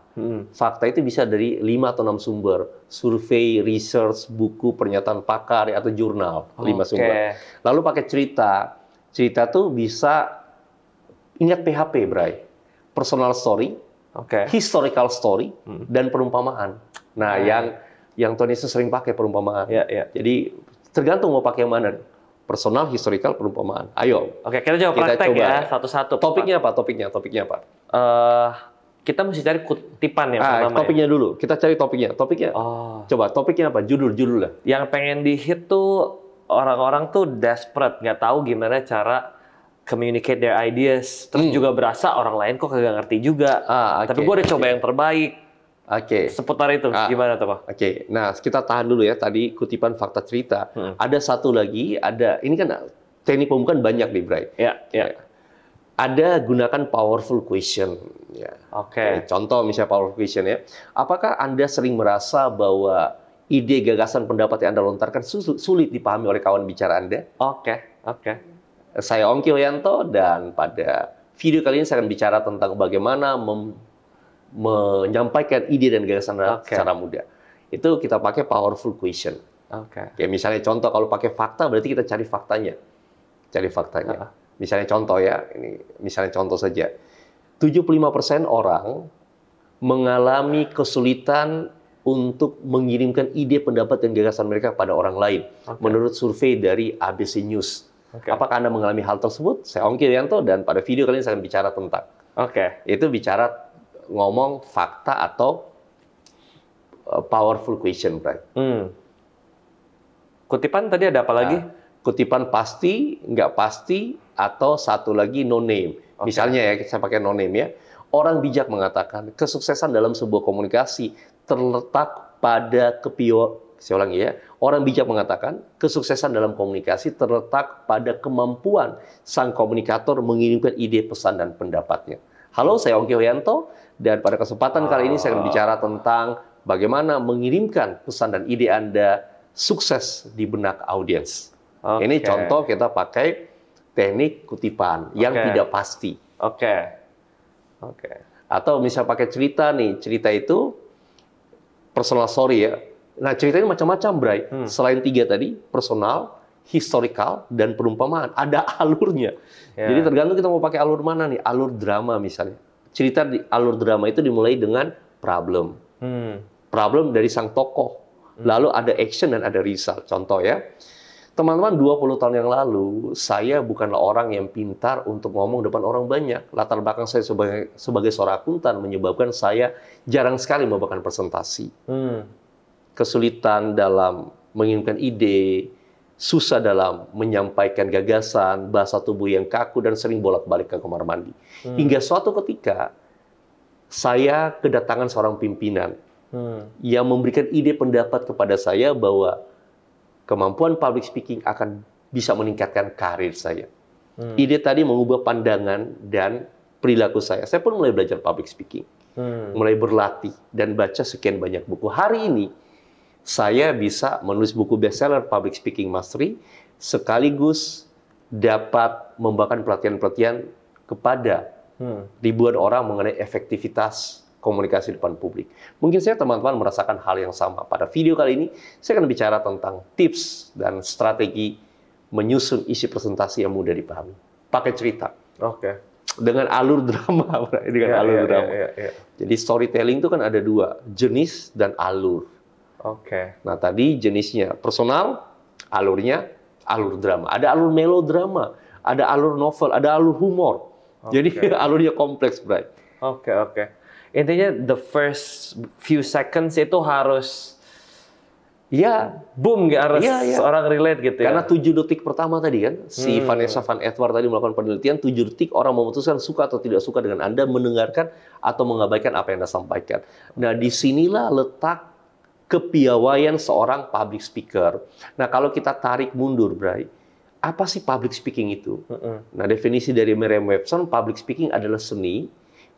Fakta itu bisa dari 5 atau 6 sumber. Survei, research, buku, pernyataan pakar, atau jurnal. 5 sumber. Lalu pakai cerita. Cerita tuh bisa, ingat PHP, Bray. Personal story, historical story, dan perumpamaan. Nah, yang Tony Yesus sering pakai perumpamaan. Jadi tergantung mau pakai yang mana. Personal, historical, perumpamaan. Ayo. Kita coba praktek ya, satu-satu. Topiknya apa? Kita mesti cari kutipan yang pertama. Topiknya dulu. Kita cari topiknya. Coba topiknya apa? Judul-judulnya. Yang pengen di-hit tuh orang-orang tuh desperate, nggak tahu gimana cara communicate their ideas. Terus juga berasa orang lain kok kagak ngerti juga. Tapi gue udah coba yang terbaik. Seputar itu, gimana tuh Pak? Nah kita tahan dulu ya. Tadi kutipan fakta cerita. Ada satu lagi, ini kan teknik pembukaan banyak nih, Bray. Ada gunakan powerful question. Contoh misalnya powerful question ya. Apakah Anda sering merasa bahwa ide, gagasan, pendapat yang Anda lontarkan sulit dipahami oleh kawan bicara Anda? Saya Ongki Hoyanto, dan pada video kali ini saya akan bicara tentang bagaimana menyampaikan ide dan gagasan secara mudah. Itu kita pakai powerful question. Misalnya contoh, kalau pakai fakta berarti kita cari faktanya. Misalnya contoh ya, ini misalnya contoh saja. 75% orang mengalami kesulitan untuk mengirimkan ide, pendapat, dan gagasan mereka pada orang lain. Menurut survei dari ABC News. Apakah Anda mengalami hal tersebut? Saya Ongki Hoyanto, dan pada video kali ini saya akan bicara tentang. Itu bicara ngomong fakta atau powerful question, right? Kutipan tadi ada apa lagi? Nah, kutipan pasti, nggak pasti, atau satu lagi no name. Misalnya ya, saya pakai no name ya. Orang bijak mengatakan kesuksesan dalam sebuah komunikasi terletak pada saya ulangi ya. Orang bijak mengatakan kesuksesan dalam komunikasi terletak pada kemampuan sang komunikator mengirimkan ide, pesan, dan pendapatnya. Halo, saya Ongki Hoyanto, dan pada kesempatan kali ini saya akan bicara tentang bagaimana mengirimkan pesan dan ide Anda sukses di benak audiens. Ini contoh kita pakai teknik kutipan yang tidak pasti. Oke. Atau misal pakai cerita nih, cerita itu personal story ya. Nah, cerita ini macam-macam, Bray. Selain 3 tadi, personal, historical, dan perumpamaan. Ada alurnya. Jadi tergantung kita mau pakai alur mana nih. Alur drama misalnya. Cerita di alur drama itu dimulai dengan problem. Problem dari sang tokoh. Lalu ada action dan ada result. Contoh ya. Teman-teman, 20 tahun yang lalu, saya bukanlah orang yang pintar untuk ngomong depan orang banyak. Latar belakang saya sebagai seorang akuntan menyebabkan saya jarang sekali membawakan presentasi. Kesulitan dalam mengirimkan ide, susah dalam menyampaikan gagasan, bahasa tubuh yang kaku, dan sering bolak-balik ke kamar mandi. Hingga suatu ketika, saya kedatangan seorang pimpinan yang memberikan ide pendapat kepada saya bahwa kemampuan public speaking akan bisa meningkatkan karir saya. Ide tadi mengubah pandangan dan perilaku saya. Saya pun mulai belajar public speaking, mulai berlatih dan baca sekian banyak buku. Hari ini saya bisa menulis buku bestseller Public Speaking Mastery, sekaligus dapat membawakan pelatihan-pelatihan kepada ribuan orang mengenai efektivitas komunikasi depan publik. Mungkin saya teman-teman merasakan hal yang sama. Pada video kali ini, saya akan bicara tentang tips dan strategi menyusun isi presentasi yang mudah dipahami. Pakai cerita. Dengan alur drama. Jadi storytelling itu kan ada 2, jenis dan alur. Nah, tadi jenisnya personal, alurnya alur drama. Ada alur melodrama, ada alur novel, ada alur humor. Jadi alurnya kompleks, Bray. Intinya the first few seconds itu harus boom, harus orang relate gitu ya. Karena 7 detik pertama tadi kan, si Vanessa Van Edward tadi melakukan penelitian, 7 detik orang memutuskan suka atau tidak suka dengan Anda mendengarkan atau mengabaikan apa yang Anda sampaikan. Nah, disinilah letak kepiawaian seorang public speaker. Nah, kalau kita tarik mundur, Bray, apa sih public speaking itu? Nah, definisi dari Merriam-Webster, public speaking adalah seni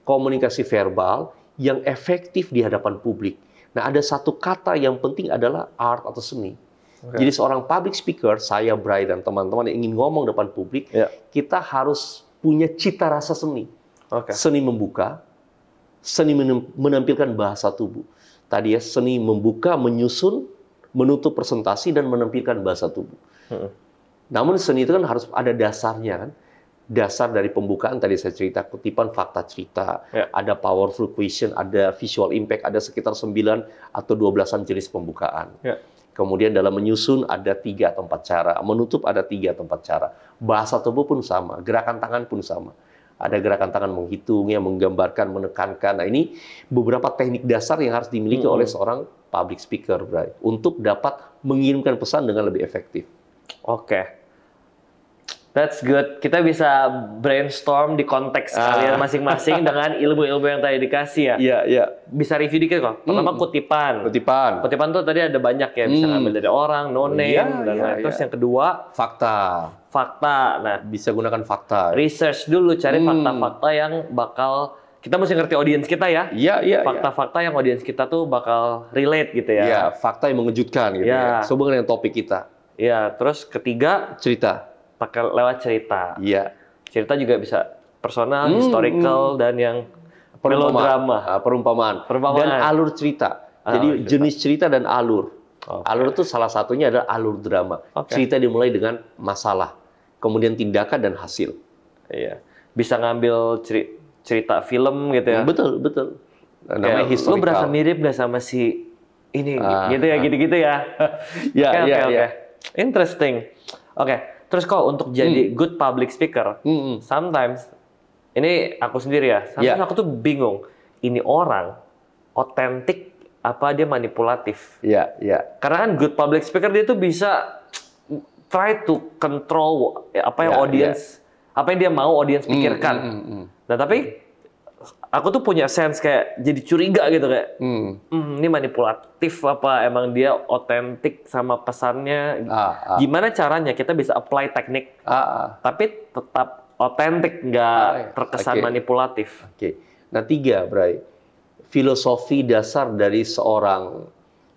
komunikasi verbal yang efektif di hadapan publik. Nah, ada satu kata yang penting adalah art atau seni. Jadi seorang public speaker, saya, Bray, dan teman-teman yang ingin ngomong depan publik, kita harus punya cita rasa seni. Seni membuka, seni menampilkan bahasa tubuh. Tadi ya, seni membuka, menyusun, menutup presentasi, dan menampilkan bahasa tubuh. Namun seni itu kan harus ada dasarnya kan. Dasar dari pembukaan tadi saya cerita, kutipan fakta cerita, ada powerful question, ada visual impact, ada sekitar 9 atau 12-an jenis pembukaan. Kemudian dalam menyusun ada 3 atau 4 cara, menutup ada 3 atau 4 cara. Bahasa tubuh pun sama, gerakan tangan pun sama. Ada gerakan tangan menghitungnya, menggambarkan, menekankan. Nah, ini beberapa teknik dasar yang harus dimiliki oleh seorang public speaker, Bray, untuk dapat mengirimkan pesan dengan lebih efektif. That's good. Kita bisa brainstorm di konteks kalian masing-masing dengan ilmu-ilmu yang tadi dikasih ya. Bisa review dikit kok. Pertama kutipan. Kutipan tuh tadi ada banyak ya. Bisa ngambil dari orang, no name, dan lain. Terus yang kedua, fakta. Nah, bisa gunakan fakta. Research dulu, cari fakta-fakta yang bakal kita mesti ngerti audiens kita ya. Fakta-fakta yang audiens kita tuh bakal relate gitu ya. Fakta yang mengejutkan gitu ya. Sehubungan dengan topik kita. Terus ketiga, cerita. Pakai lewat cerita. Cerita juga bisa personal, historical, dan yang melodrama. Perumpamaan. Dan alur cerita. Jadi jenis cerita dan alur. Alur itu salah satunya adalah alur drama. Cerita dimulai dengan masalah, kemudian tindakan dan hasil. Bisa ngambil cerita film gitu ya. Betul. Namanya historical. Lu berasa mirip nggak sama si ini gitu ya. Interesting. Terus kok untuk jadi good public speaker, sometimes ini aku sendiri ya, sometimes aku tuh bingung, ini orang otentik apa dia manipulatif? Karena kan good public speaker dia tuh bisa try to control apa yang audience, apa yang dia mau audience pikirkan. Nah, tapi aku tuh punya sense kayak jadi curiga gitu kayak, ini manipulatif apa emang dia otentik sama pesannya? Gimana caranya kita bisa apply teknik, tapi tetap otentik, nggak terkesan manipulatif? Nah, 3, Bray. Filosofi dasar dari seorang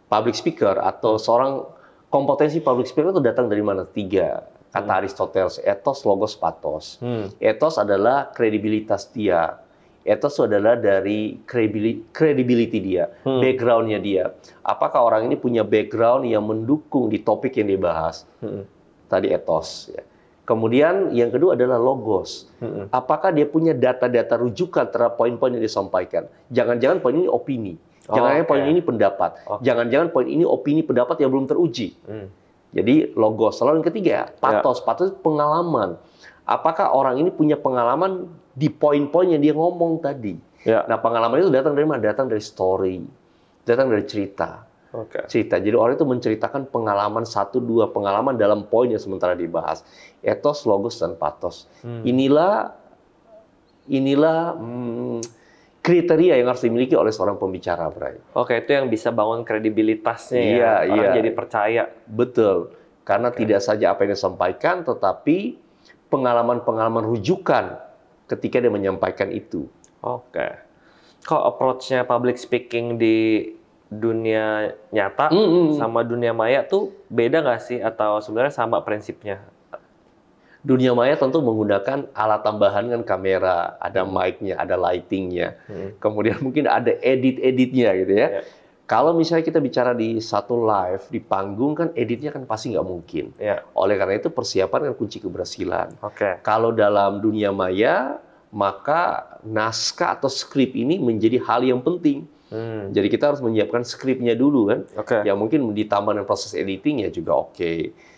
public speaker atau seorang kompetensi public speaker itu datang dari mana? 3 kata Aristoteles: ethos, logos, pathos. Ethos adalah kredibilitas dia. Ethos adalah dari credibility dia, background-nya dia. Apakah orang ini punya background yang mendukung di topik yang dibahas? Tadi ethos. Ya. Kemudian yang kedua adalah logos. Apakah dia punya data-data rujukan terhadap poin-poin yang disampaikan? Jangan-jangan poin ini opini. Jangan-jangan poin ini pendapat. Jangan-jangan poin ini opini pendapat yang belum teruji. Jadi logos. Lalu yang ketiga, pathos. Pathos itu pengalaman. Apakah orang ini punya pengalaman di poin-poin yang dia ngomong tadi? Nah, pengalaman itu datang dari mana? Datang dari story. Datang dari cerita. Cerita. Jadi orang itu menceritakan pengalaman 1-2 pengalaman dalam poin yang sementara dibahas. Ethos, logos, dan pathos. Inilah kriteria yang harus dimiliki oleh seorang pembicara, Bray. Itu yang bisa bangun kredibilitasnya orang jadi percaya. Betul. Karena tidak saja apa yang disampaikan, tetapi pengalaman-pengalaman rujukan ketika dia menyampaikan itu. Kok approach-nya public speaking di dunia nyata sama dunia maya tuh beda nggak sih? Atau sebenarnya sama prinsipnya? Dunia maya tentu menggunakan alat tambahan kan, kamera, ada mic-nya, ada lighting-nya. Kemudian mungkin ada edit-editnya gitu ya. Kalau misalnya kita bicara di satu live, di panggung kan editnya kan pasti nggak mungkin. Oleh karena itu persiapan kan kunci keberhasilan. Kalau dalam dunia maya, maka naskah atau skrip ini menjadi hal yang penting. Jadi kita harus menyiapkan skripnya dulu kan. Ya mungkin ditambah dengan proses editing ya juga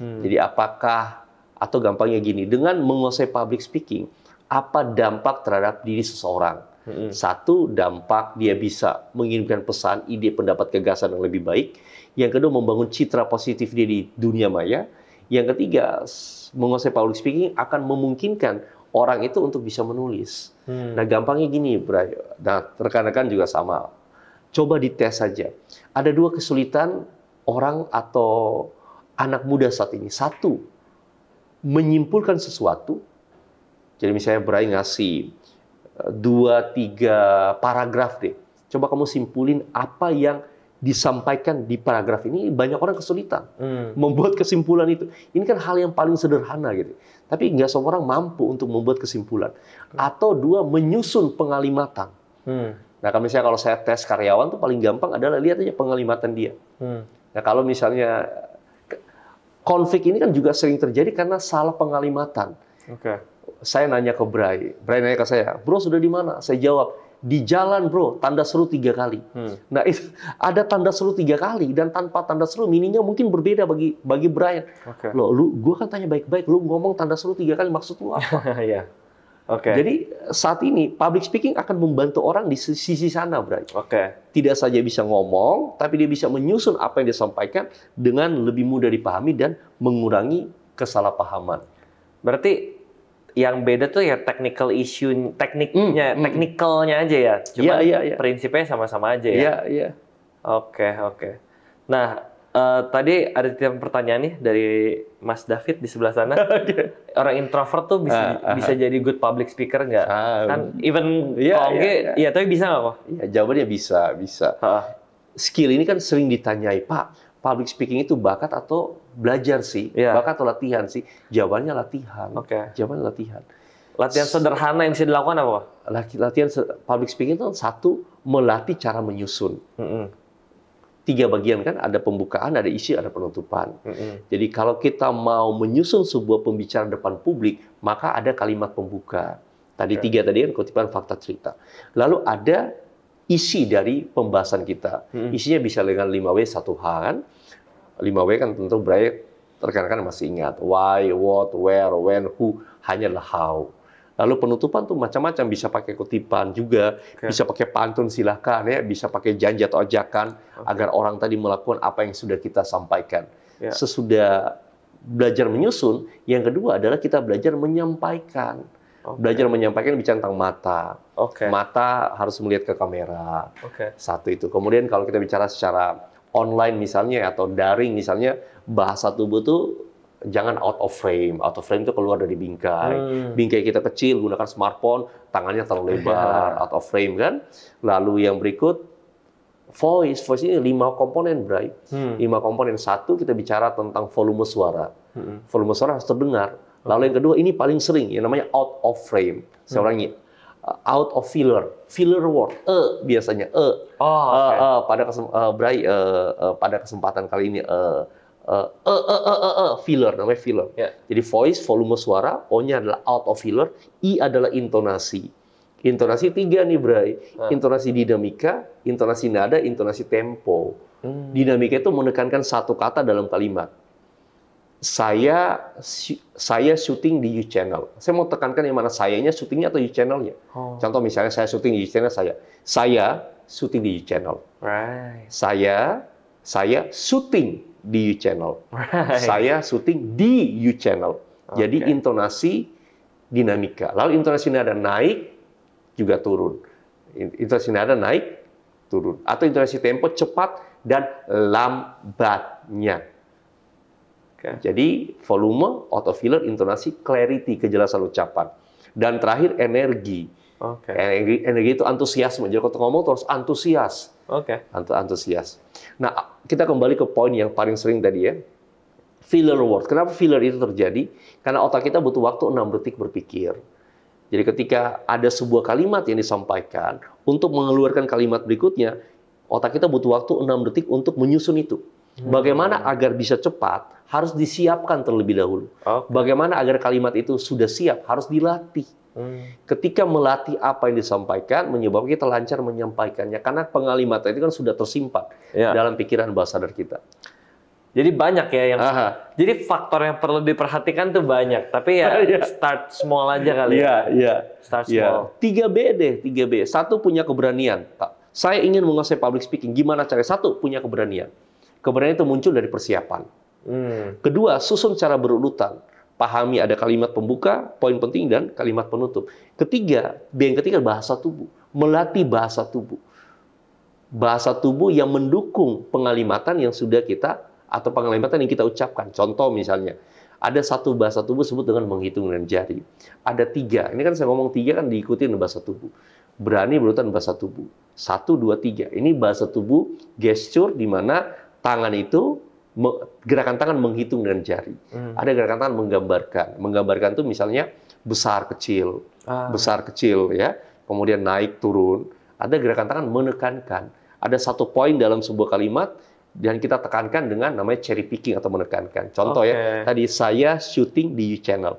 Jadi apakah, atau gampangnya gini, dengan menguasai public speaking, apa dampak terhadap diri seseorang? Satu, dampak dia bisa mengirimkan pesan, ide, pendapat, gagasan yang lebih baik. Yang kedua, membangun citra positif dia di dunia maya. Yang ketiga, menguasai public speaking akan memungkinkan orang itu untuk bisa menulis. Nah, gampangnya gini, Bray. Nah, rekan-rekan juga sama. Coba dites saja. Ada 2 kesulitan orang atau anak muda saat ini. 1, menyimpulkan sesuatu. Jadi misalnya Bray ngasih 2-3 paragraf deh. Coba kamu simpulin apa yang disampaikan di paragraf ini. Banyak orang kesulitan membuat kesimpulan itu. Ini kan hal yang paling sederhana gitu. Tapi nggak semua orang mampu untuk membuat kesimpulan. Atau 2, menyusun pengalimatan. Nah, misalnya kalau saya tes karyawan tuh paling gampang adalah lihat aja pengalimatan dia. Nah, kalau misalnya konflik ini kan juga sering terjadi karena salah pengalimatan. Saya nanya ke Bray nanya ke saya, "Bro, sudah di mana?" Saya jawab, "Di jalan, bro, tanda seru 3 kali." Nah, itu ada tanda seru 3 kali, dan tanpa tanda seru, mininya mungkin berbeda bagi Brian. Loh, gue kan tanya baik-baik, lu ngomong tanda seru 3 kali, maksud lu apa? Jadi saat ini public speaking akan membantu orang di sisi sana, Bray. Tidak saja bisa ngomong, tapi dia bisa menyusun apa yang disampaikan dengan lebih mudah dipahami dan mengurangi kesalahpahaman. Berarti yang beda tuh ya technical issue, technicalnya aja ya. Cuma prinsipnya sama-sama aja ya. Oke. Nah, tadi ada pertanyaan nih dari Mas David di sebelah sana. Orang introvert tuh bisa jadi good public speaker nggak? Kan even tapi bisa nggak kok? Jawabannya bisa. Skill ini kan sering ditanyai, Pak. Public speaking itu bakat atau belajar sih? Bakat atau latihan sih? Jawabannya latihan. Jawabannya latihan. Latihan sederhana yang bisa dilakukan apa? Latihan public speaking itu 1, melatih cara menyusun. 3 bagian kan, ada pembukaan, ada isi, ada penutupan. Jadi kalau kita mau menyusun sebuah pembicaraan depan publik, maka ada kalimat pembuka. Tadi 3 tadi kan kutipan, fakta, cerita. Lalu ada isi dari pembahasan kita. Isinya bisa dengan 5W 1H kan. 5W kan tentu Bray rekan-rekan masih ingat. Why, what, where, when, who, hanya adalah how. Lalu penutupan tuh macam-macam, bisa pakai kutipan juga, bisa pakai pantun silahkan ya, bisa pakai janji atau ajakan agar orang tadi melakukan apa yang sudah kita sampaikan. Sesudah belajar menyusun. Yang kedua adalah kita belajar menyampaikan. Belajar menyampaikan bicara tentang mata. Mata harus melihat ke kamera. Satu itu. Kemudian kalau kita bicara secara online misalnya atau daring misalnya, bahasa tubuh tuh jangan out of frame. Out of frame itu keluar dari bingkai. Bingkai kita kecil, gunakan smartphone, tangannya terlalu lebar, out of frame kan. Lalu yang berikut, voice ini 5 komponen, Bray. 5 komponen. Satu, kita bicara tentang volume suara. Volume suara harus terdengar. Lalu yang kedua, ini paling sering, yang namanya out of frame. Saya ulangi. Out of filler word, biasanya pada kesempatan kali ini filler, namanya filler. Jadi voice, volume suara, O-nya adalah out of filler, I adalah intonasi. Intonasi 3 nih, Bray. Intonasi dinamika, intonasi nada, intonasi tempo. Dinamika itu menekankan satu kata dalam kalimat. Saya syuting di U Channel. Saya mau tekankan yang mana sayanya, syutingnya atau U Channel-nya. Contoh misalnya saya syuting di U Channel, saya syuting di U Channel. Saya syuting di U Channel. Saya syuting di U Channel. Jadi intonasi dinamika. Lalu intonasi nada naik juga turun. Intonasi nada naik turun. Atau intonasi tempo cepat dan lambatnya. Jadi volume, auto filler, intonasi, clarity, kejelasan ucapan. Dan terakhir energi. Energi itu antusiasme. Jadi kalau ngomong terus antusias. Antusias. Nah, kita kembali ke poin yang paling sering tadi ya. Filler word. Kenapa filler itu terjadi? Karena otak kita butuh waktu 6 detik berpikir. Jadi ketika ada sebuah kalimat yang disampaikan, untuk mengeluarkan kalimat berikutnya, otak kita butuh waktu 6 detik untuk menyusun itu. Bagaimana agar bisa cepat, harus disiapkan terlebih dahulu. Bagaimana agar kalimat itu sudah siap, harus dilatih. Ketika melatih apa yang disampaikan, menyebabkan kita lancar menyampaikannya. Karena pengalimatan itu kan sudah tersimpan dalam pikiran bawah sadar kita. Jadi banyak ya yang. Jadi faktor yang perlu diperhatikan tuh banyak. Tapi start small aja kali ya. Start small. 3B deh, 3B. Satu, punya keberanian. Saya ingin menguasai public speaking. Gimana caranya? Satu, punya keberanian. Keberanian itu muncul dari persiapan. Kedua, susun secara berurutan. Pahami ada kalimat pembuka, poin penting, dan kalimat penutup. Ketiga, yang ketiga, bahasa tubuh. Melatih bahasa tubuh. Bahasa tubuh yang mendukung pengalimatan yang sudah kita, atau pengalimatan yang kita ucapkan. Contoh misalnya, ada satu bahasa tubuh disebut dengan menghitung dengan jari. Ada 3. Ini kan saya ngomong 3 kan diikuti dengan bahasa tubuh. Berani berurutan bahasa tubuh. 1, 2, 3. Ini bahasa tubuh, gesture di mana tangan itu, gerakan tangan menghitung dengan jari. Ada gerakan tangan menggambarkan. Menggambarkan itu misalnya besar kecil ya. Kemudian naik turun. Ada gerakan tangan menekankan. Ada satu poin dalam sebuah kalimat dan kita tekankan dengan namanya cherry picking atau menekankan. Contoh ya, tadi saya syuting di U Channel.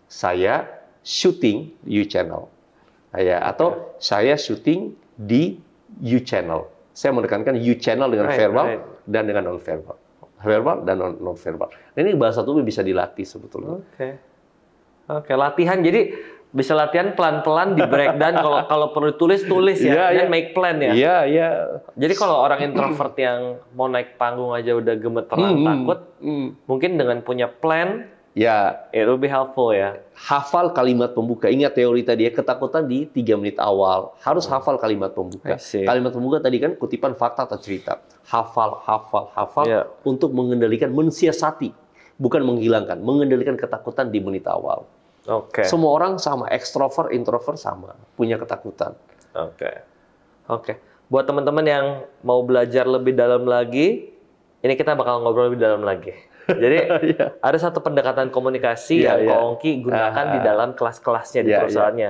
Saya syuting di U Channel. Atau saya syuting di U Channel. Saya menekankan U Channel dengan verbal dan dengan non-verbal. Verbal dan non-verbal. Ini bahasa tubuh bisa dilatih sebetulnya. Latihan. Jadi bisa latihan pelan-pelan di breakdown. Kalau perlu tulis ya. Dan make plan ya. Jadi kalau orang introvert yang mau naik panggung aja udah gemeteran, takut, mungkin dengan punya plan, it will be helpful ya. Hafal kalimat pembuka. Ingat teori tadi ya, ketakutan di 3 menit awal. Harus hafal kalimat pembuka. Kalimat pembuka tadi kan kutipan fakta atau cerita. Hafal untuk mengendalikan, mensiasati. Bukan menghilangkan, mengendalikan ketakutan di menit awal. Semua orang sama, ekstrovert, introvert sama. Punya ketakutan. Buat teman-teman yang mau belajar lebih dalam lagi, ini kita bakal ngobrol lebih dalam lagi. Jadi ada satu pendekatan komunikasi yang Ko Ongki gunakan di dalam kelas-kelasnya di perusahaannya.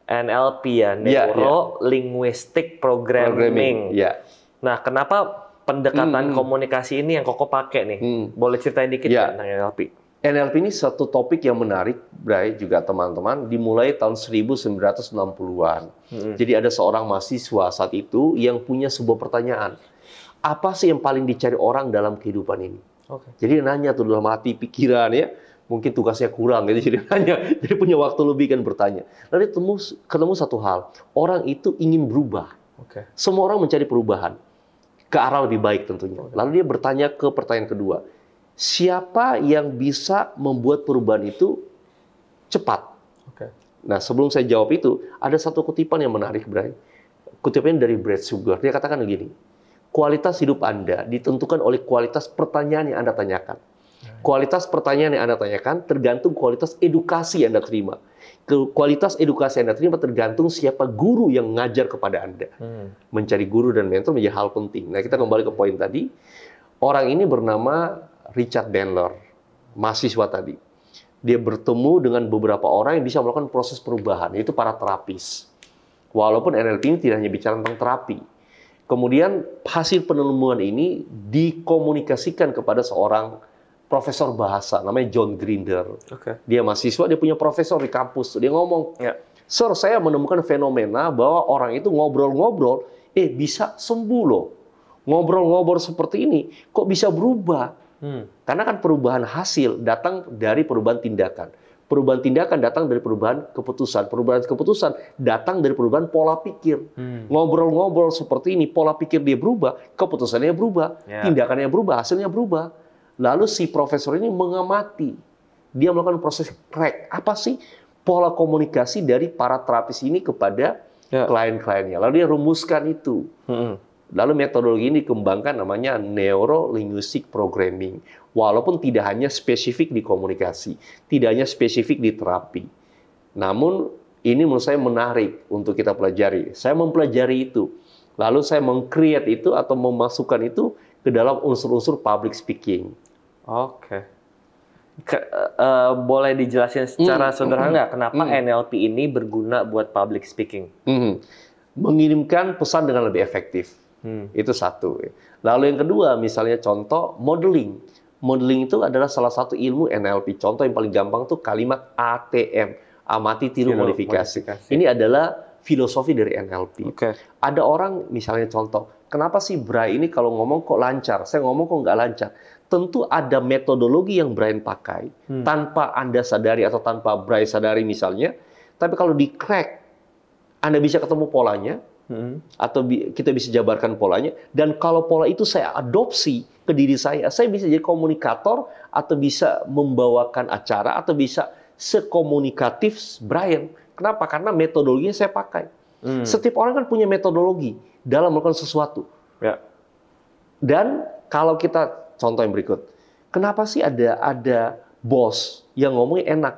NLP ya, Neuro Linguistic Programming. Nah, kenapa pendekatan komunikasi ini yang Koko pakai nih? Boleh ceritain dikit tentang NLP? NLP ini satu topik yang menarik, Bray, juga teman-teman, dimulai tahun 1960-an. Jadi ada seorang mahasiswa saat itu yang punya sebuah pertanyaan. Apa sih yang paling dicari orang dalam kehidupan ini? Jadi nanya tuh dalam hati, pikiran ya, mungkin tugasnya kurang, jadi nanya, jadi punya waktu lebih kan bertanya. Lalu ketemu satu hal, orang itu ingin berubah. Semua orang mencari perubahan ke arah lebih baik tentunya. Lalu dia bertanya ke pertanyaan kedua, siapa yang bisa membuat perubahan itu cepat. Oke. Nah, sebelum saya jawab itu, ada satu kutipan yang menarik, Bray. Kutipan dari Brad Sugar. Dia katakan begini, kualitas hidup Anda ditentukan oleh kualitas pertanyaan yang Anda tanyakan. Kualitas pertanyaan yang Anda tanyakan tergantung kualitas edukasi yang Anda terima. Kualitas edukasi yang Anda terima tergantung siapa guru yang mengajar kepada Anda. Mencari guru dan mentor menjadi hal penting. Nah, kita kembali ke poin tadi. Orang ini bernama Richard Bandler, mahasiswa tadi. Dia bertemu dengan beberapa orang yang bisa melakukan proses perubahan, yaitu para terapis. Walaupun NLP ini tidak hanya bicara tentang terapi. Kemudian hasil penemuan ini dikomunikasikan kepada seorang profesor bahasa, namanya John Grinder. Dia mahasiswa, dia punya profesor di kampus. Dia ngomong, Sir, saya menemukan fenomena bahwa orang itu ngobrol-ngobrol, bisa sembuh loh. Ngobrol-ngobrol seperti ini, kok bisa berubah? Karena kan perubahan hasil datang dari perubahan tindakan. Perubahan tindakan datang dari perubahan keputusan. Perubahan keputusan datang dari perubahan pola pikir. Ngobrol-ngobrol seperti ini, pola pikir dia berubah, keputusannya berubah, tindakannya berubah, hasilnya berubah. Lalu si profesor ini mengamati. Dia melakukan proses crack. Apa sih pola komunikasi dari para terapis ini kepada klien-kliennya? Lalu dia rumuskan itu. Lalu metodologi ini dikembangkan namanya Neuro-Linguistic Programming. Walaupun tidak hanya spesifik di komunikasi, tidak hanya spesifik di terapi. Namun ini menurut saya menarik untuk kita pelajari. Saya mempelajari itu. Lalu saya meng-create itu atau memasukkan itu ke dalam unsur-unsur public speaking. Oke. Boleh dijelasin secara sederhana nggak kenapa NLP ini berguna buat public speaking? Mengirimkan pesan dengan lebih efektif. Itu satu. Lalu yang kedua, misalnya contoh modeling. Modeling itu adalah salah satu ilmu NLP. Contoh yang paling gampang tuh kalimat ATM, amati, tiru, modifikasi. Ini adalah filosofi dari NLP. Ada orang, misalnya contoh, kenapa sih Bray ini kalau ngomong kok lancar? Saya ngomong kok nggak lancar. Tentu ada metodologi yang Brian pakai, tanpa Anda sadari atau tanpa Bray sadari misalnya. Tapi kalau di crack, Anda bisa ketemu polanya, atau kita bisa jabarkan polanya. Dan kalau pola itu saya adopsi ke diri saya bisa jadi komunikator, atau bisa membawakan acara, atau bisa sekomunikatif Brian. Kenapa? Karena metodologinya saya pakai. Setiap orang kan punya metodologi dalam melakukan sesuatu. Dan kalau kita contoh yang berikut, kenapa sih ada bos yang ngomongnya enak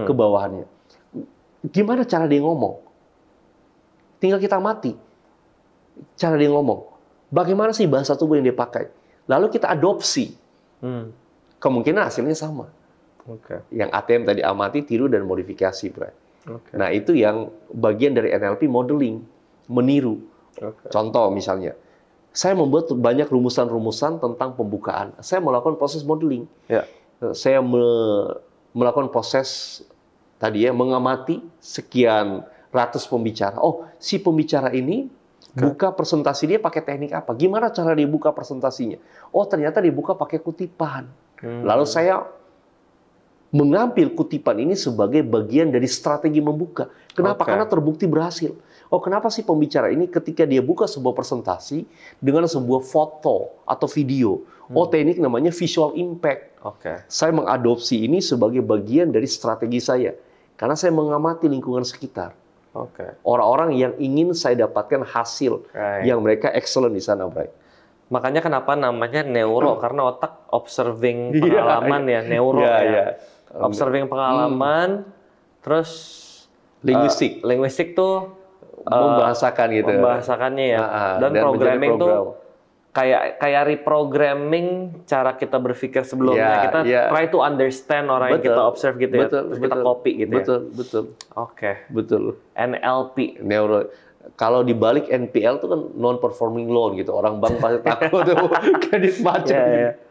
ke bawahannya? Gimana cara dia ngomong? Tinggal kita amati cara dia ngomong. Bagaimana sih bahasa tubuh yang dia pakai? Lalu kita adopsi. Kemungkinan hasilnya sama. Yang ATM tadi, amati, tiru, dan modifikasi, Bray. Nah, itu yang bagian dari NLP modeling, meniru. Contoh misalnya, saya membuat banyak rumusan-rumusan tentang pembukaan. Saya melakukan proses modeling. Saya melakukan proses tadi mengamati sekian ratus pembicara. Oh, si pembicara ini buka presentasi dia pakai teknik apa? Gimana cara dia buka presentasinya? Oh, ternyata dia buka pakai kutipan. Lalu saya mengambil kutipan ini sebagai bagian dari strategi membuka. Kenapa? Karena terbukti berhasil. Oh, kenapa sih pembicara ini ketika dia buka sebuah presentasi dengan sebuah foto atau video? Oh, teknik namanya visual impact. Saya mengadopsi ini sebagai bagian dari strategi saya. Karena saya mengamati lingkungan sekitar. Orang-orang yang ingin saya dapatkan hasil yang mereka excellent di sana, Bray. Makanya kenapa namanya neuro, karena otak observing pengalaman neuro. Observing pengalaman, terus linguistik tuh membahasakan gitu. Membahasakannya dan programming tuh kayak reprogramming cara kita berpikir sebelumnya. Kita try to understand orang yang kita observe gitu terus kita copy gitu Betul. Betul. NLP. Neuro. Kalau dibalik NPL itu kan non-performing loan gitu. Orang bank pasti takut tuh kredit macet.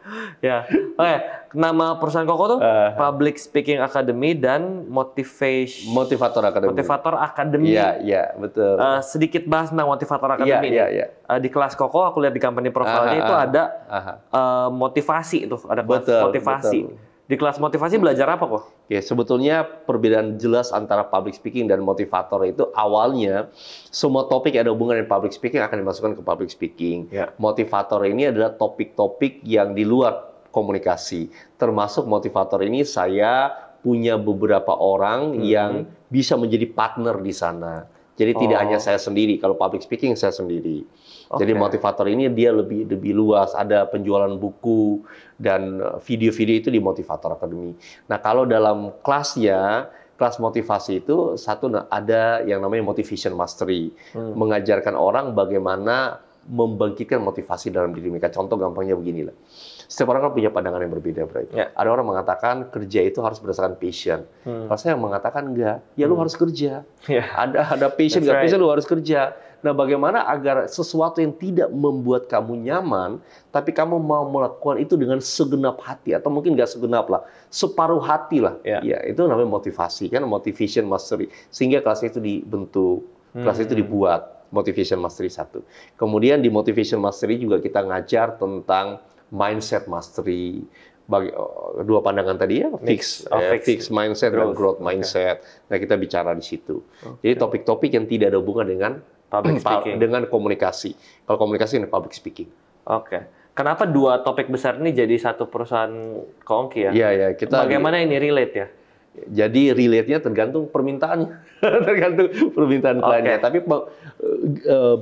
Oke, nama perusahaan Koko tuh Public Speaking Academy dan Motivator Academy. Motivator Academy. Iya, betul. Sedikit bahas tentang Motivator Academy. Di kelas Koko aku lihat di company profile-nya itu ada motivasi itu, ada kelas motivasi. Betul. Di kelas motivasi belajar apa kok? Sebetulnya perbedaan jelas antara public speaking dan motivator itu awalnya semua topik yang ada hubungan dengan public speaking akan dimasukkan ke public speaking. Motivator ini adalah topik-topik yang di luar komunikasi. Termasuk motivator ini saya punya beberapa orang yang bisa menjadi partner di sana. Jadi tidak hanya saya sendiri, kalau public speaking saya sendiri. Jadi motivator ini dia lebih luas, ada penjualan buku dan video-video itu di Motivator Academy. Nah, kalau dalam kelasnya, kelas motivasi itu ada yang namanya Motivation Mastery, mengajarkan orang bagaimana membangkitkan motivasi dalam diri mereka. Contoh gampangnya beginilah. Setiap orang kan punya pandangan yang berbeda, Bray. Ada orang mengatakan kerja itu harus berdasarkan passion. Kalau saya mengatakan enggak, ya lu harus kerja. Ada passion, nggak passion lu harus kerja. Nah, bagaimana agar sesuatu yang tidak membuat kamu nyaman, tapi kamu mau melakukan itu dengan segenap hati, atau mungkin nggak segenap lah, separuh hati lah. Ya, itu namanya motivasi, kan Motivation Mastery. Sehingga kelas itu dibentuk, kelas itu dibuat. Motivation Mastery 1. Kemudian di Motivation Mastery juga kita ngajar tentang Mindset Mastery. Dua pandangan tadi ya, fix mindset dan growth mindset. Nah, kita bicara di situ. Jadi topik-topik yang tidak ada hubungan dengan dengan komunikasi. Kalau komunikasi ini public speaking. Kenapa dua topik besar ini jadi satu perusahaan Kongki ya? Iya, kita bagaimana ini relate ya? Jadi relate-nya tergantung permintaannya, tergantung permintaan kliennya. Tapi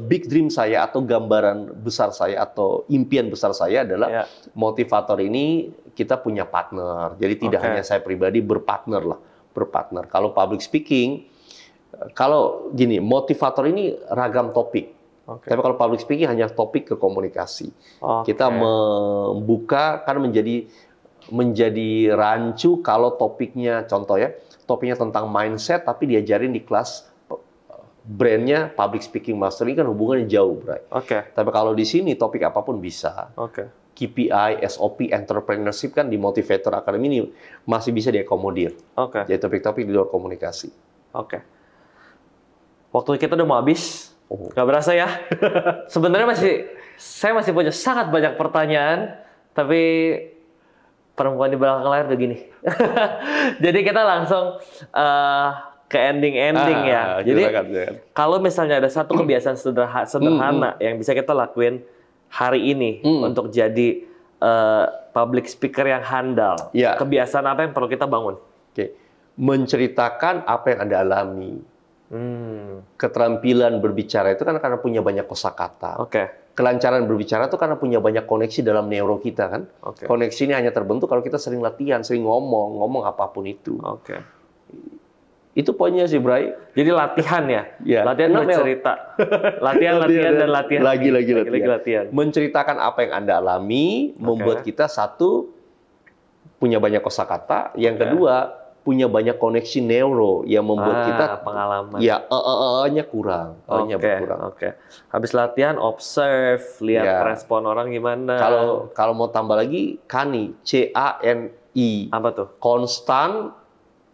big dream saya atau gambaran besar saya atau impian besar saya adalah motivator ini kita punya partner. Jadi tidak hanya saya pribadi berpartner. Kalau public speaking, kalau gini, motivator ini ragam topik. Tapi kalau public speaking hanya topik ke komunikasi. Kita membuka kan menjadi rancu kalau topiknya, contoh ya, topiknya tentang mindset, tapi diajarin di kelas brandnya Public Speaking Mastery, kan hubungannya jauh, Bray. Tapi kalau di sini topik apapun bisa. KPI, SOP, entrepreneurship kan di Motivator Academy ini masih bisa diakomodir. Jadi topik-topik di luar komunikasi. Waktu kita udah mau habis, nggak berasa ya. Sebenarnya saya masih punya sangat banyak pertanyaan, tapi perempuan di belakang layar udah gini. Jadi kita langsung ke ending ya. Jadi kalau misalnya ada satu kebiasaan sederhana yang bisa kita lakuin hari ini untuk jadi public speaker yang handal, kebiasaan apa yang perlu kita bangun? Menceritakan apa yang Anda alami. Keterampilan berbicara itu kan karena punya banyak kosakata. Kelancaran berbicara itu karena punya banyak koneksi dalam neuro kita kan. Koneksi ini hanya terbentuk kalau kita sering latihan, sering ngomong apapun itu. Itu poinnya sih, Bray. Jadi latihan ya? Latihan bercerita. Latihan dan latihan. Lagi latihan. Menceritakan apa yang Anda alami, membuat kita satu, punya banyak kosakata. Yang kedua, punya banyak koneksi neuro yang membuat kita pengalaman. Ya, nya kurang, berkurang. Habis latihan, observe, lihat respon orang gimana. Kalau mau tambah lagi, CANI, CANI. Apa tuh? Constant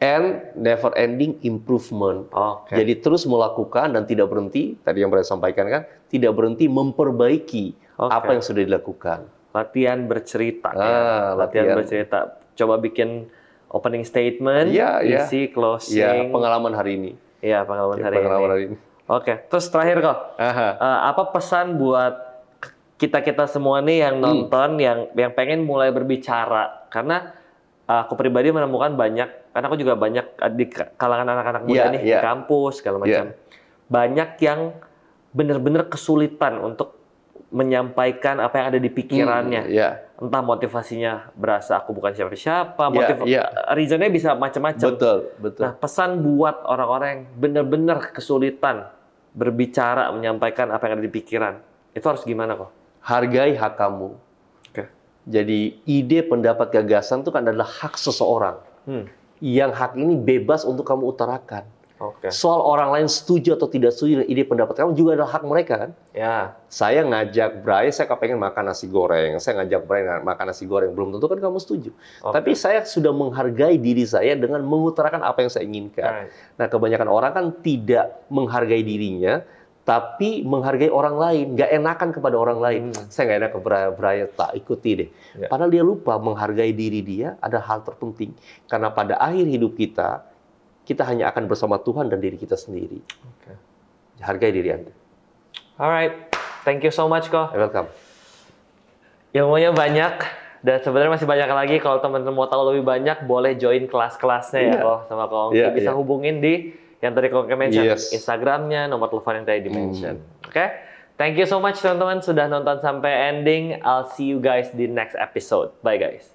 and never ending improvement. Jadi terus melakukan dan tidak berhenti. Tadi yang saya sampaikan kan, tidak berhenti memperbaiki apa yang sudah dilakukan. Latihan bercerita. Latihan bercerita. Coba bikin opening statement, isi, closing. Pengalaman hari ini. Pengalaman hari ini. Terus terakhir kok, apa pesan buat kita semua nih yang nonton, yang pengen mulai berbicara? Karena aku pribadi menemukan banyak, karena aku juga banyak di kalangan anak-anak muda nih, di kampus, segala macam. Banyak yang benar-benar kesulitan untuk menyampaikan apa yang ada di pikirannya. Entah motivasinya berasa aku bukan siapa-siapa, reasonnya bisa macam-macam. Betul. Nah, pesan buat orang-orang yang benar-benar kesulitan berbicara, menyampaikan apa yang ada di pikiran, itu harus gimana kok? Hargai hak kamu. Jadi ide, pendapat, gagasan itu kan adalah hak seseorang. Yang hak ini bebas untuk kamu utarakan. Soal orang lain setuju atau tidak setuju dengan ide pendapat kamu juga adalah hak mereka kan? Saya ngajak Bray, saya kepengen makan nasi goreng. Saya ngajak Bray makan nasi goreng. Belum tentu kan kamu setuju. Tapi saya sudah menghargai diri saya dengan mengutarakan apa yang saya inginkan. Nah, kebanyakan orang kan tidak menghargai dirinya, tapi menghargai orang lain. Nggak enakan kepada orang lain. Saya nggak enak ke Bray, tak ikuti deh. Padahal dia lupa menghargai diri dia ada hal terpenting. Karena pada akhir hidup kita hanya akan bersama Tuhan dan diri kita sendiri. Hargai diri Anda. Alright, thank you so much kok. Welcome. Ilmunya banyak, Dan sebenarnya masih banyak lagi. Kalau teman-teman mau tahu lebih banyak, boleh join kelas-kelasnya ya, sama Kak Ongki. Bisa hubungin di yang tadi Kak Ongki mention, Instagramnya, nomor telepon yang tadi di-mention. Oke? Thank you so much teman-teman sudah nonton sampai ending. I'll see you guys di next episode. Bye guys.